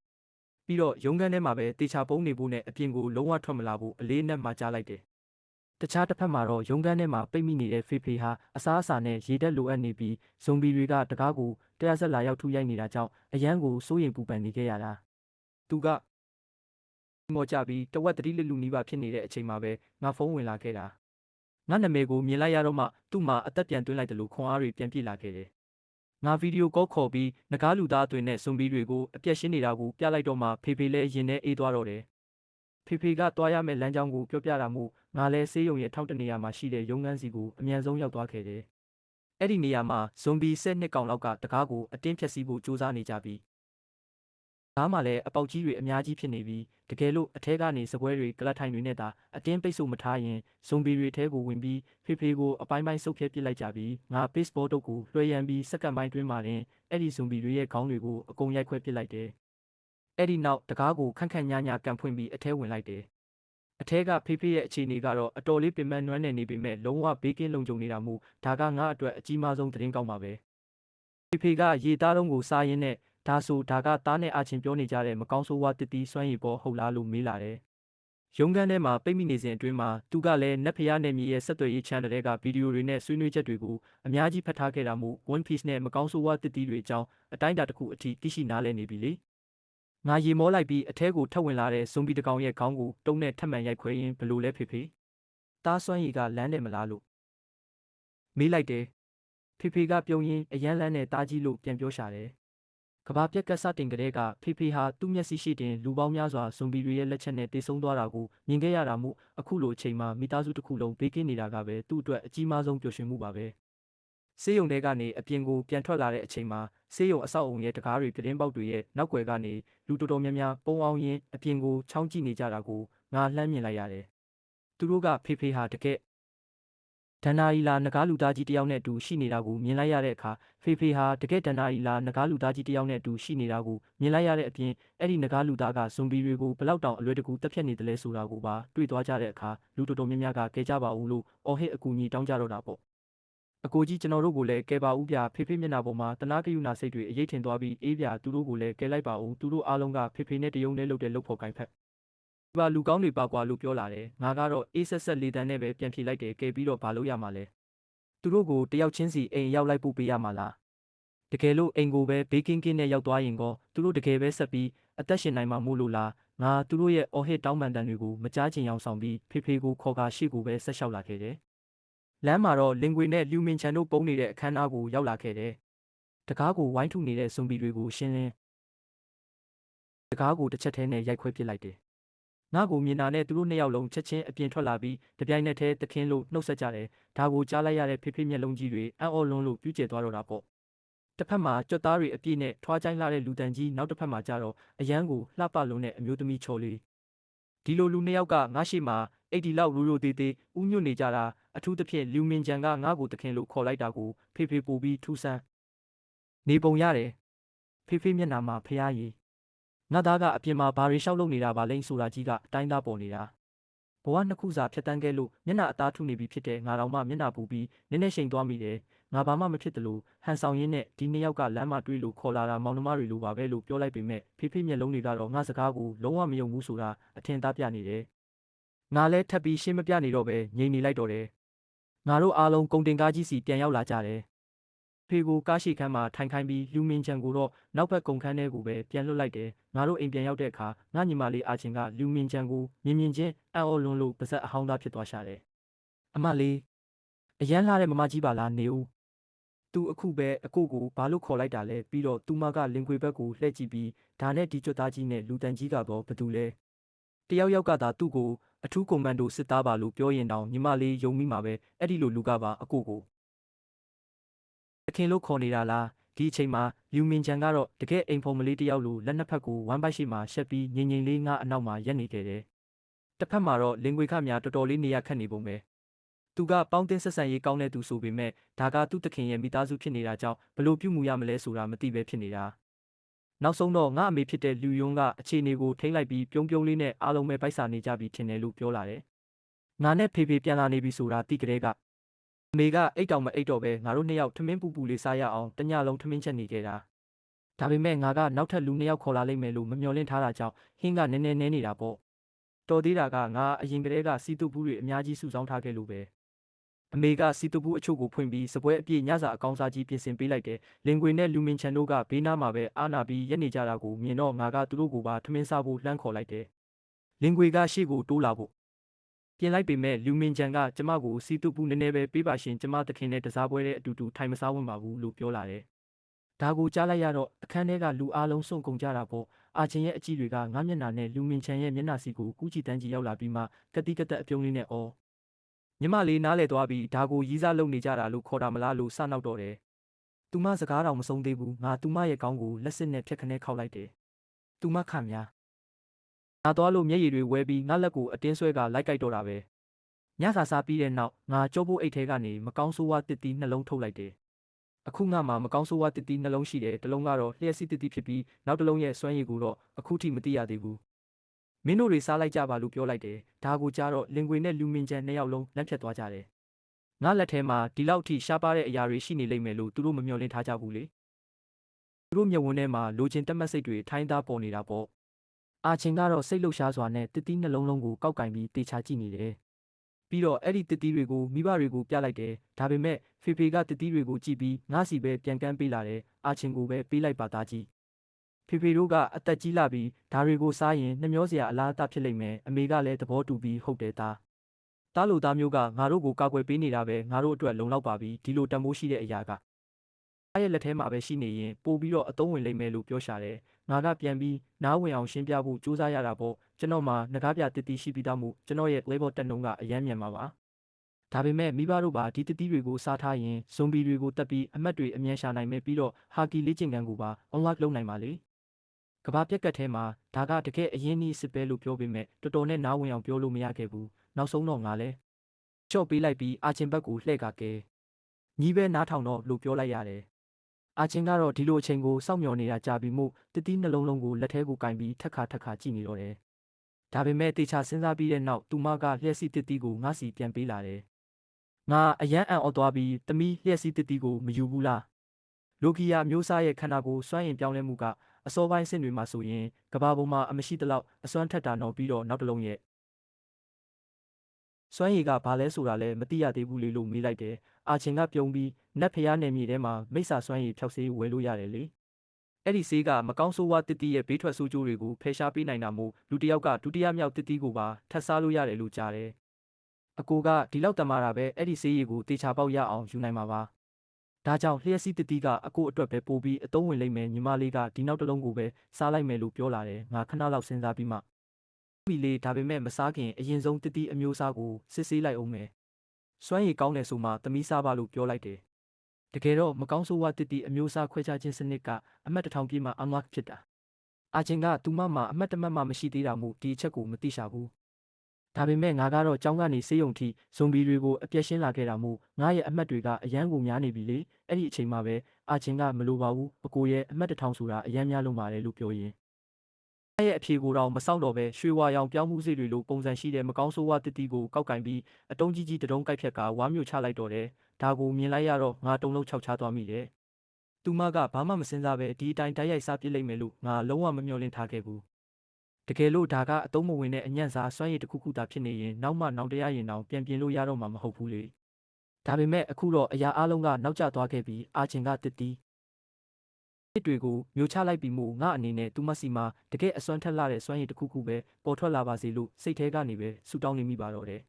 ပြီးတော့ရုံးခန်းထဲမှာပဲတေချာပုံးနေဖို့နဲ့အပြင်ကိုလုံးဝထွက်မလာဖို့အလေးအနက်မှကြားလိုက်တယ်တခြားတစ်ဖက်မှာတော့ရုံးခန်းထဲမှာပိတ်မိနေတဲ့ဖေဖေဟာအစားအစာနဲ့ရေဓာတ်လိုအပ်နေပြီးဇွန်ဘီတွေကတကားကိုတရားဆက်လာရောက်ထုရိုက်နေတာကြောင့်အရန်ကိုစိုးရိမ်ပူပန်နေခဲ့ရတာသူကမော်ကြပြီးတဝက်တတိလလူနီးပါဖြစ်နေတဲ့အချိန်မှာပဲငါဖုန်းဝင်လာခဲ့တာငါနာမည်ကိုမြင်လိုက်ရတော့မှသူ့မှာအသက်ပြန်သွင်းလိုက်တယ်လို့ခွန်အားတွေပြန်ပြည့်လာခဲ့တယ်ငါဗီဒီယိုကောခေါ်ပြီးငကားလူသားအသွင်နဲ့ဇွန်ဘီတွေကိုအပြက်ရှင်းနေတာကိုပြလိုက်တော့မှဖေဖေလည်းရင်ထဲအေးသွားတော့တယ်ဖေဖေကတွားရမယ့်လမ်းကြောင်းကိုပြောပြတာမို့ငါလည်းဆေးရုံရဲ့ထောက်တနေရာမှာရှိတဲ့ရုံးခန်းစီကိုအမြန်ဆုံးရောက်သွားခဲ့တယ်အဲ့ဒီနေရာမှာဇွန်ဘီ12ကောင်လောက်ကတကားကိုအတင်းဖြတ်စီးဖို့ကြိုးစားနေကြပြီးဒါမှလည်းအပေါက်ကြီးတွေအများကြီးဖြစ်နေပြီးတကယ်လို့အထဲကနေစပွဲတွေကလတ်ထိုင်တွေနဲ့သာအတင်းပိတ်ဆို့မထားရင်ဇွန်ဘီတွေထဲကိုဝင်ပြီးဖေဖေကိုအပိုင်းပိုင်းဆုပ်ဖြဲပစ်လိုက်ကြပြီးငါဘေ့စ်ဘောတုပ်ကိုလွှဲရမ်းပြီးစက္ကန့်ပိုင်းတွင်းမှာတင်အဲ့ဒီဇွန်ဘီတွေရဲ့ခေါင်းတွေကိုအကုန်ရိုက်ခွဲပစ်လိုက်တယ်အဲ့ဒီနောက်တကားကိုခန့်ခန့်ညာညာကန်ဖွင့်ပြီးအထဲဝင်လိုက်တယ်အထဲကဖေဖေရဲ့အခြေအနေကတော့အတော်လေးပင်ပန်းနွမ်းနယ်နေပေမဲ့လုံးဝဘေးကင်းလုံခြုံနေတာမို့ဒါကငါအတွက်အကြီးမားဆုံးသတင်းကောင်းပါပဲဖေဖေကရေသားလုံးကိုစားရင်းနဲ့ဒါဆိုဒါကသားနဲ့အာချင်းပြောနေကြတဲ့မကောင်းဆိုးဝါးတစ်တီးစွမ်းရည်ပေါ်ဟုတ်လားလို့မေးလာတယ်ရုံးခန်းထဲမှာပိတ်မိနေစဉ်အတွင်းမှာသူကလည်းနက်ဖျားနယ်မြေရဲ့ဆက်သွယ်ရေး channel တွေကဗီဒီယိုတွေနဲ့ဆွေးနွေးချက်တွေကိုအများကြီးဖတ်ထားခဲ့တာမို့ One Piece နဲ့မကောင်းဆိုးဝါးတစ်တီးတွေအကြောင်းအတိုင်းအတာတစ်ခုအထိသိရှိနားလည်နေပြီလေငါရေမောလိုက်ပြီးအထဲကိုထပ်ဝင်လာတဲ့ဇွန်ဘီတကောင်ရဲ့ခေါင်းကိုတုံးနဲ့ထပ်မံရိုက်ခွဲရင်းဘလို့လဲဖေဖေတားစွမ်းရည်ကလမ်းတယ်မလားလို့မေးလိုက်တယ်ဖေဖေကပြုံးရင်းအရန်လန်းနဲ့တားကြီးလို့ပြန်ပြောရှာတယ်ကဘာပြက်ကစတင်ကလေးကဖေဖေဟာသူ့မျက်စိရှိတင်လူပေါင်းများစွာဇွန်ဘီတွေရဲ့လက်ချက်နဲ့တေဆုံးသွားတာကိုမြင်ခဲ့ရတာမို့အခုလိုအချိန်မှာမိသားစုတစ်ခုလုံးဘေးကင်းနေတာကပဲသူ့အတွက်အကြီးမားဆုံးပျော်ရွှင်မှုပါပဲဆေးရုံထဲကနေအပြင်ကိုပြန်ထွက်လာတဲ့အချိန်မှာဆေးရုံအဆောက်အုံရဲ့တကားတွေပြတင်းပေါက်တွေရဲ့နောက်ွယ်ကနေလူတော်တော်များများပုံအောင်ရင်းအပြင်ကိုချောင်းကြည့်နေကြတာကိုငါလှမ်းမြင်လိုက်ရတယ်သူတို့ကဖေဖေဟာတကယ် ဒဏ္ဍာရီလာနဂါးလူသားကြီးတယောက်နဲ့အတူရှိနေတာကိုမြင်လိုက်ရတဲ့အခါဖေဖေဟာတကယ်ဒဏ္ဍာရီလာနဂါးလူသားကြီးတယောက်နဲ့အတူရှိနေတာကိုမြင်လိုက်ရတဲ့အပြင်အဲ့ဒီနဂါးလူသားကဇွန်ဘီတွေကိုဘလောက်တောင်အလွယ်တကူတက်ဖြတ်နေတယ်လဲဆိုတာကိုပါတွေ့သွားကြတဲ့အခါလူတော်တော်များများကကဲကြပါဦးလို့အော်ဟစ်အကူအညီတောင်းကြတော့တာပေါ့အကိုကြီးကျွန်တော်တို့ကိုလည်းကဲပါဦးဗျာဖေဖေမျက်နှာပေါ်မှာတနာကယူနာစိတ်တွေအရေးထင်သွားပြီးအေးဗျာသူတို့ကိုလည်းကဲလိုက်ပါဦးသူတို့အားလုံးကဖေဖေနဲ့တယုံနဲ့လှုပ်တဲ့လှုပ်ဖို့ကိုင်းဖက်ပါလူကောင်းတွေပါကွာလို့ပြောလာတယ်ငါကတော့အေးဆက်ဆက်လေးတန်းနဲ့ပဲပြန်ဖြေလိုက်တယ်ကဲပြီးတော့ဘာလို့ရမှာလဲသူတို့ကိုတယောက်ချင်းစီအိမ်ရောက်လိုက်ပို့ပေးရမှာလားတကယ်လို့အိမ်ကိုပဲဘေးကင်းကင်းနဲ့ရောက်သွားရင်ကောသူတို့တကယ်ပဲဆက်ပြီးအသက်ရှင်နိုင်မှာမို့လို့လားငါသူတို့ရဲ့အော်ဟစ်တောင်းပန်တန်တွေကိုမကြားချင်အောင်ဆောင်ပြီးဖေဖေကိုခေါ်ကာရှေ့ကိုပဲဆက်လျှောက်လာခဲ့တယ်လမ်းမှာတော့လင်ကွေနဲ့လူမင်ချန်တို့ပုံနေတဲ့အခန်းအနားကိုရောက်လာခဲ့တယ်တကားကိုဝိုင်းထုနေတဲ့ဇွန်ဘီတွေကိုရှင်းလင်းတကားကိုတစ်ချက်ထဲနဲ့ရိုက်ခွဲပစ်လိုက်တယ်ငါ့ကိုမြင်တာနဲ့သူတို့နှစ်ယောက်လုံးချက်ချင်းအပြင်ထွက်လာပြီးတပြိုင်နက်တည်းတခင်းလို့နှုတ်ဆက်ကြတယ်ဒါကိုကြားလိုက်ရတဲ့ဖေဖေမျက်လုံးကြီးတွေအံ့ဩလွန်းလို့ပြူးကျဲသွားတော့တာပေါ့တစ်ဖက်မှာကြွက်သားတွေအပြည့်နဲ့ထွားချိုင်းလာတဲ့လူတန်ကြီးနောက်တစ်ဖက်မှာကျတော့အရန်ကိုလှပလွန်းတဲ့အမျိုးသမီးချော်လေးဒီလိုလူနှစ်ယောက်ကငါရှိမှအိတ်ဒီလောက်ရိုးရိုးသေးသေးဥညွတ်နေကြတာအထူးသဖြင့်လူမင်ဂျန်ကငါ့ကိုတခင်လို့ခေါ်လိုက်တာကိုဖေဖေပို့ပြီးထူဆန်းနေပုံရတယ်ဖေဖေမျက်နှာမှာဖျားရည်ငါသားကအပြင်မှာဘာတွေရှောက်လုပ်နေတာပါလိမ့်ဆိုတာကြီးကအတိုင်းသားပေါ်နေတာဘဝနှစ်ခုစာဖြတ်တန်းခဲ့လို့မျက်နှာအသားထုနေပြီဖြစ်တဲ့ငါတော်မှမျက်နှာပူပြီးနည်းနည်းရှိန်သွားမိတယ်ငါဘာမှမဖြစ်တယ်လို့ဟန်ဆောင်ရင်းနဲ့ဒီနှစ်ယောက်ကလမ်းမှာတွေ့လို့ခေါ်လာတာမောင်နှမတွေလိုပါပဲလို့ပြောလိုက်ပေမဲ့ဖေဖေမျက်လုံးတွေကတော့ငါစကားကိုလုံးဝမယုံဘူးဆိုတာအထင်သားပြနေတယ်ငါလည်းထပ်ပြီးရှင်းမပြနေတော့ပဲငြိမ်နေလိုက်တော့တယ်ငါတို့အားလုံးကုန်တင်ကားကြီးစီပြန်ရောက်လာကြတယ်ဖေကိုကားရှိခန်းမှာထိုင်ခိုင်းပြီးလူမင်းချန်ကိုတော့နောက်ဘက်ကုန်ခန်းထဲကိုပဲပြန်လွတ်လိုက်တယ်ငါတို့အိမ်ပြန်ရောက်တဲ့အခါငါညီမလေးအာချင်းကလူမင်းချန်ကိုမြင်ချင်းအံ့ဩလွန်းလို့ပါဇက်အဟောင်းသားဖြစ်သွားရှာတယ်အမလေးအရန်လာတဲ့မမကြီးပါလားနေဦးသူအခုပဲအကိုကိုဘာလို့ခေါ်လိုက်တာလဲပြီးတော့သူမကလင်ခွေဘက်ကိုလှည့်ကြည့်ပြီးဒါနဲ့ဒီကြွတ်သားကြီးနဲ့လူတန်ကြီးကတော့ဘာတူလဲတယောက်ယောက်ကသာသူ့ကိုအထူးကွန်မန်ဒိုစစ်သားပါလို့ပြောရင်တောင်ညီမလေးယုံမိမှာပဲအဲ့ဒီလိုလူကပါအကိုကိုတခင်လို့ခေါ်နေတာလားဒီအချိန်မှာလူမင်ချန်ကတော့တကယ်အိမ်ဖုံမလေးတယောက်လိုလက်နှစ်ဖက်ကိုဝမ်းပိုက်ရှိမှရှက်ပြီးငြိမ်ငြိမ်လေးငါအနောက်မှာရက်နေခဲ့တယ်တစ်ဖက်မှာတော့လင်ခွေခများတော်တော်လေးနေရခက်နေပုံပဲသူကပေါင်းတင်ဆက်ဆံရေးကောင်းတဲ့သူဆိုပေမဲ့ဒါကသူ့တခင်ရဲ့မိသားစုဖြစ်နေတာကြောင့်ဘလို့ပြုမှုရမလဲဆိုတာမသိပဲဖြစ်နေတာနောက်ဆုံးတော့ငါအမေဖြစ်တဲ့လူယွန်းကအခြေအနေကိုထိမ့်လိုက်ပြီးပြုံးပြုံးလေးနဲ့အားလုံးပဲပိုက်စာနေကြပြီထင်တယ်လို့ပြောလာတယ်ငါနဲ့ဖေဖေပြန်လာနေပြီဆိုတာသိကြတဲ့ကအမေကအိတ်တောင်မအိတ်တော့ပဲငါတို့နှစ်ယောက်ထမင်းပူပူလေးစားရအောင်တညလုံးထမင်းချက်နေခဲ့တာဒါပေမဲ့ငါကနောက်ထပ်လူနှစ်ယောက်ခေါ်လာလိမ့်မယ်လို့မမျှော်လင့်ထားတာကြောင့်ဟင်းကနည်းနည်းနေတာပေါ့တော်သေးတာကငါအရင်ကတည်းကစီတုဘူးတွေအများကြီးစုဆောင်းထားခဲ့လို့ပဲအမေကစီတုဘူးအချို့ကိုဖွင့်ပြီးစပွဲအပြည့်ညစာအကောင်စားကြီးပြင်ဆင်ပေးလိုက်တယ်လင်ကွေနဲ့လူမင်ချန်တို့ကဘေးနားမှာပဲအာနာပြီးရက်နေကြတာကိုမြင်တော့ငါကသူတို့ကိုပါထမင်းစားဖို့လှမ်းခေါ်လိုက်တယ်လင်ကွေကရှေ့ကိုတိုးလာဖို့ပြင်လိုက်ပေမဲ့လူမင်ချန်ကကျမကိုစီတုဘူးနည်းနည်းပဲပေးပါရှင်ကျမတခင်နဲ့တစားပွဲတဲ့အတူတူထိုင်မစားဝင်ပါဘူးလို့ပြောလာတယ်ဒါကိုကြားလိုက်ရတော့အခန်းထဲကလူအားလုံးစုံကုန်ကြတာပေါ့အာချင်းရဲ့အကြည့်တွေကငါမျက်နှာနဲ့လူမင်ချန်ရဲ့မျက်နှာစီကိုကူးကြည့်တန်းကြည့်ရောက်လာပြီးမှကတိကတက်အပြုံးလေးနဲ့အော်ညီမလေးနားလဲသွားပြီးဒါကိုရီးစားလုပ်နေကြတာလို့ခေါ်တာမလားလို့စနောက်တော့တယ်သူမစကားတော်မဆုံးသေးဘူးငါသူမရဲ့ကောင်းကိုလက်စစ်နဲ့ဖြတ်ခနဲခောက်လိုက်တယ်သူမခများငါသွားလို့မျက်ရည်တွေဝဲပြီးငါလက်ကိုအတင်းဆွဲကလိုက်ကြိုက်တော့တာပဲညစာစားပြီးတဲ့နောက်ငါကြောဖို့အိတ်ထဲကနေမကောင်းဆိုးဝါးတစ်တီးနှလုံးထုတ်လိုက်တယ်အခုငါမှမကောင်းဆိုးဝါးတစ်တီးနှလုံးရှိတယ်တစ်လုံးကတော့လျှက်စီးတစ်တီးဖြစ်ပြီးနောက်တစ်လုံးရဲ့စွမ်းရည်ကိုတော့အခုထိမသိရသေးဘူးမင်းတို့တွေစားလိုက်ကြပါလို့ပြောလိုက်တယ်ဒါကိုကြားတော့လင်ကွေနဲ့လူမင်ချန်နှစ်ယောက်လုံးလက်ဖြတ်သွားကြတယ်ငါလက်ထဲမှာဒီလောက်ထိရှားပါတဲ့အရာတွေရှိနေလိမ့်မယ်လို့သူတို့မမျှော်လင့်ထားကြဘူးလေသူတို့မျက်ဝန်းထဲမှာလိုချင်တက်မှတ်စိတ်တွေထိုင်းသားပေါ်နေတာပေါ့အာချင်းကတော့စိတ်လှုပ်ရှားစွာနဲ့တစ်တီးနှလုံးလုံးကိုကောက်ကင်ပြီးတေချာကြည့်နေတယ်ပြီးတော့အဲ့ဒီတစ်တီးတွေကိုမိဘတွေကိုပြလိုက်တယ်ဒါပေမဲ့ဖေဖေကတစ်တီးတွေကိုကြည့်ပြီးငါစီပဲပြန်ကန်းပေးလာတယ်အာချင်းကိုပဲပေးလိုက်ပါသားကြီးဖေဖေတို့ကအသက်ကြီးလာပြီးဒါတွေကိုစားရင်နှမျောစရာအလားအတာဖြစ်လိမ့်မယ်အမေကလည်းသဘောတူပြီးဟုတ်တယ်သားလိုသားမျိုးကငါတို့ကိုကာကွယ်ပေးနေတာပဲငါတို့အတွက်လုံလောက်ပါပြီဒီလိုတန်ဖိုးရှိတဲ့အရာကအားရဲ့လက်ထဲမှာပဲရှိနေရင်ပို့ပြီးတော့အသုံးဝင်လိမ့်မယ်လို့ပြောရှာတယ်ငါကပြန်ပြီးနားဝင်အောင်ရှင်းပြဖို့ကြိုးစားရတာပေါ့ကျွန်တော်မှငကားပြတစ်တီရှိပြီးသားမှုကျွန်တော်ရဲ့ label တက်နှုံးကအရန်မြန်ပါပါဒါပေမဲ့မိဘတို့ပါဒီတစ်တီတွေကိုစားထားရင်ဇွန်ဘီတွေကိုတက်ပြီးအမတ်တွေအမြန်ရှာနိုင်မယ်ပြီးတော့ဟာကီလေ့ကျင့်ခန်းကိုပါ unlock လုပ်နိုင်ပါလေကဘာပြက်ကတ်ထဲမှာဒါကတကယ်အရင်နီးစစ်ပဲလို့ပြောပေမဲ့တော်တော်နဲ့နားဝင်အောင်ပြောလို့မရခဲ့ဘူးနောက်ဆုံးတော့ငါလဲ ကြော့ပေးလိုက်ပြီးအာချင်းဘက်ကိုလှည့်ကကဲညီးပဲနားထောင်တော့လို့ပြောလိုက်ရတယ်အာချင်းကတော့ဒီလိုအချိန်ကိုစောင့်မျှော်နေတာကြာပြီမို့တစ်တီးနှလုံးလုံးကိုလက်ထဲကိုကင်ပြီးထက်ခါကြည့်နေတော့တယ်ဒါပေမဲ့တေချာစဉ်းစားပြီးတဲ့နောက်သူမကလျှက်စီတစ်တီးကိုငါစီပြန်ပေးလာတယ်ငါအယမ်းအံ့ဩသွားပြီးသမီးလျှက်စီတစ်တီးကိုမယူဘူးလားလိုကီယာမျိုးစားရဲ့ခန္ဓာကိုယ်စွမ်းရင်ပြောင်းလဲမှုကအစောပိုင်းဆင့်တွေမှာဆိုရင်ကဘာပေါ်မှာအမရှိတလောက်အစွမ်းထက်တာတော့ပြီးတော့နောက်တစ်လုံးရဲ့စွမ်းရည်ကဘာလဲဆိုတာလဲမသိရသေးဘူးလေလို့မေးလိုက်တယ်အာချင်းကပြုံးပြီးနတ်ဖျားနယ်မြေထဲမှာမိစ္ဆာစွမ်းရည်ဖြောက်ဆေးဝယ်လို့ရတယ်လေအဲ့ဒီဆေးကမကောင်းဆိုးဝါးတစ်တီးရဲ့ဘေးထွက်ဆိုးကျိုးတွေကိုဖယ်ရှားပေးနိုင်တာမို့လူတစ်ယောက်ကဒုတိယမြောက်တစ်တီးကိုပါထပ်စားလို့ရတယ်လို့ကြားတယ်အကိုကဒီလောက်တမာတာပဲအဲ့ဒီဆေးရည်ကိုတေချာပေါက်ရအောင်ယူနိုင်မှာပါဒါကြောင့်လျှက်စီးတစ်တီးကအကိုအတွက်ပဲပို့ပြီးအသုံးဝင်လိမ့်မယ်ညီမလေးကဒီနောက်တစ်လုံးကိုပဲစားလိုက်မယ်လို့ပြောလာတယ်ငါခဏလောက်စဉ်းစားပြီးမှမိလေးဒါပေမဲ့မစားခင်အရင်ဆုံးတစ်တီးအမျိုးအစားကိုစစ်ဆေးလိုက်အောင်မယ်စွမ်းရည်ကောင်းတယ်ဆိုမှသမီးစားပါလို့ပြောလိုက်တယ်တကယ်တော့မကောင်းဆိုးဝါးတစ်တီးအမျိုးအစားခွဲခြားခြင်းစနစ်ကအမှတ်1000ပြည့်မှအငှားဖြစ်တာအာချင်းကသူမမှာအမှတ်တမှတ်မရှိသေးတာမို့ဒီအချက်ကိုမသိရှာဘူးဒါပေမဲ့ငါကတော့ကျောင်းကနေဆေးရုံထိဇွန်ဘီတွေကိုအပြည့်ရှင်းလာခဲ့တာမို့ငါရဲ့အမှတ်တွေကအရန်ကိုများနေပြီလေအဲ့ဒီအချိန်မှာပဲအာချင်းကမလိုပါဘူးအကိုရဲ့အမှတ်1000ဆိုတာအရန်များလုံးပါတယ်လို့ပြောရင်းအဲ့ရဲ့အဖြေကိုတော့မစောင့်တော့ပဲရွှေဝါရောင်ပြောင်းမှုစိတ်တွေလိုပုံစံရှိတဲ့မကောင်းဆိုးဝါးတစ်တီကိုကောက်ကင်ပြီးအတုံးကြီးတတုံးကိုက်ဖြတ်ကဝါမျိုးချလိုက်တော့တယ်ဒါကိုမြင်လိုက်ရတော့ငါတုံလုံးခြောက်ချသွားမိတယ်သူမကဘာမှမစင်စားပဲဒီအတိုင်းတိုက်ရိုက်စားပစ်လိုက်မယ်လို့ငါလုံးဝမမျှော်လင့်ထားခဲ့ဘူးတကယ်လို့ဒါကအတုံးမဝင်တဲ့အညံ့စားစွမ်းရည်တစ်ခုခုသာဖြစ်နေရင်နောက်မှနောက်တရားရင်တော့ပြန်ပြင်လို့ရတော့မှာမဟုတ်ဘူးလေဒါပေမဲ့အခုတော့အရာအလုံးကနောက်ကျသွားခဲ့ပြီးအာချင်းကတစ်တီးစ်တွေကိုမျိုးချလိုက်ပြီးမို့ငါအနေနဲ့သူမစီမှာတကယ်အစွမ်းထက်လာတဲ့စွမ်းရည်တစ်ခုခုပဲပေါ်ထွက်လာပါစေလို့စိတ်ထဲကနေပဲဆူတောင်းနေမိပါတော့တယ်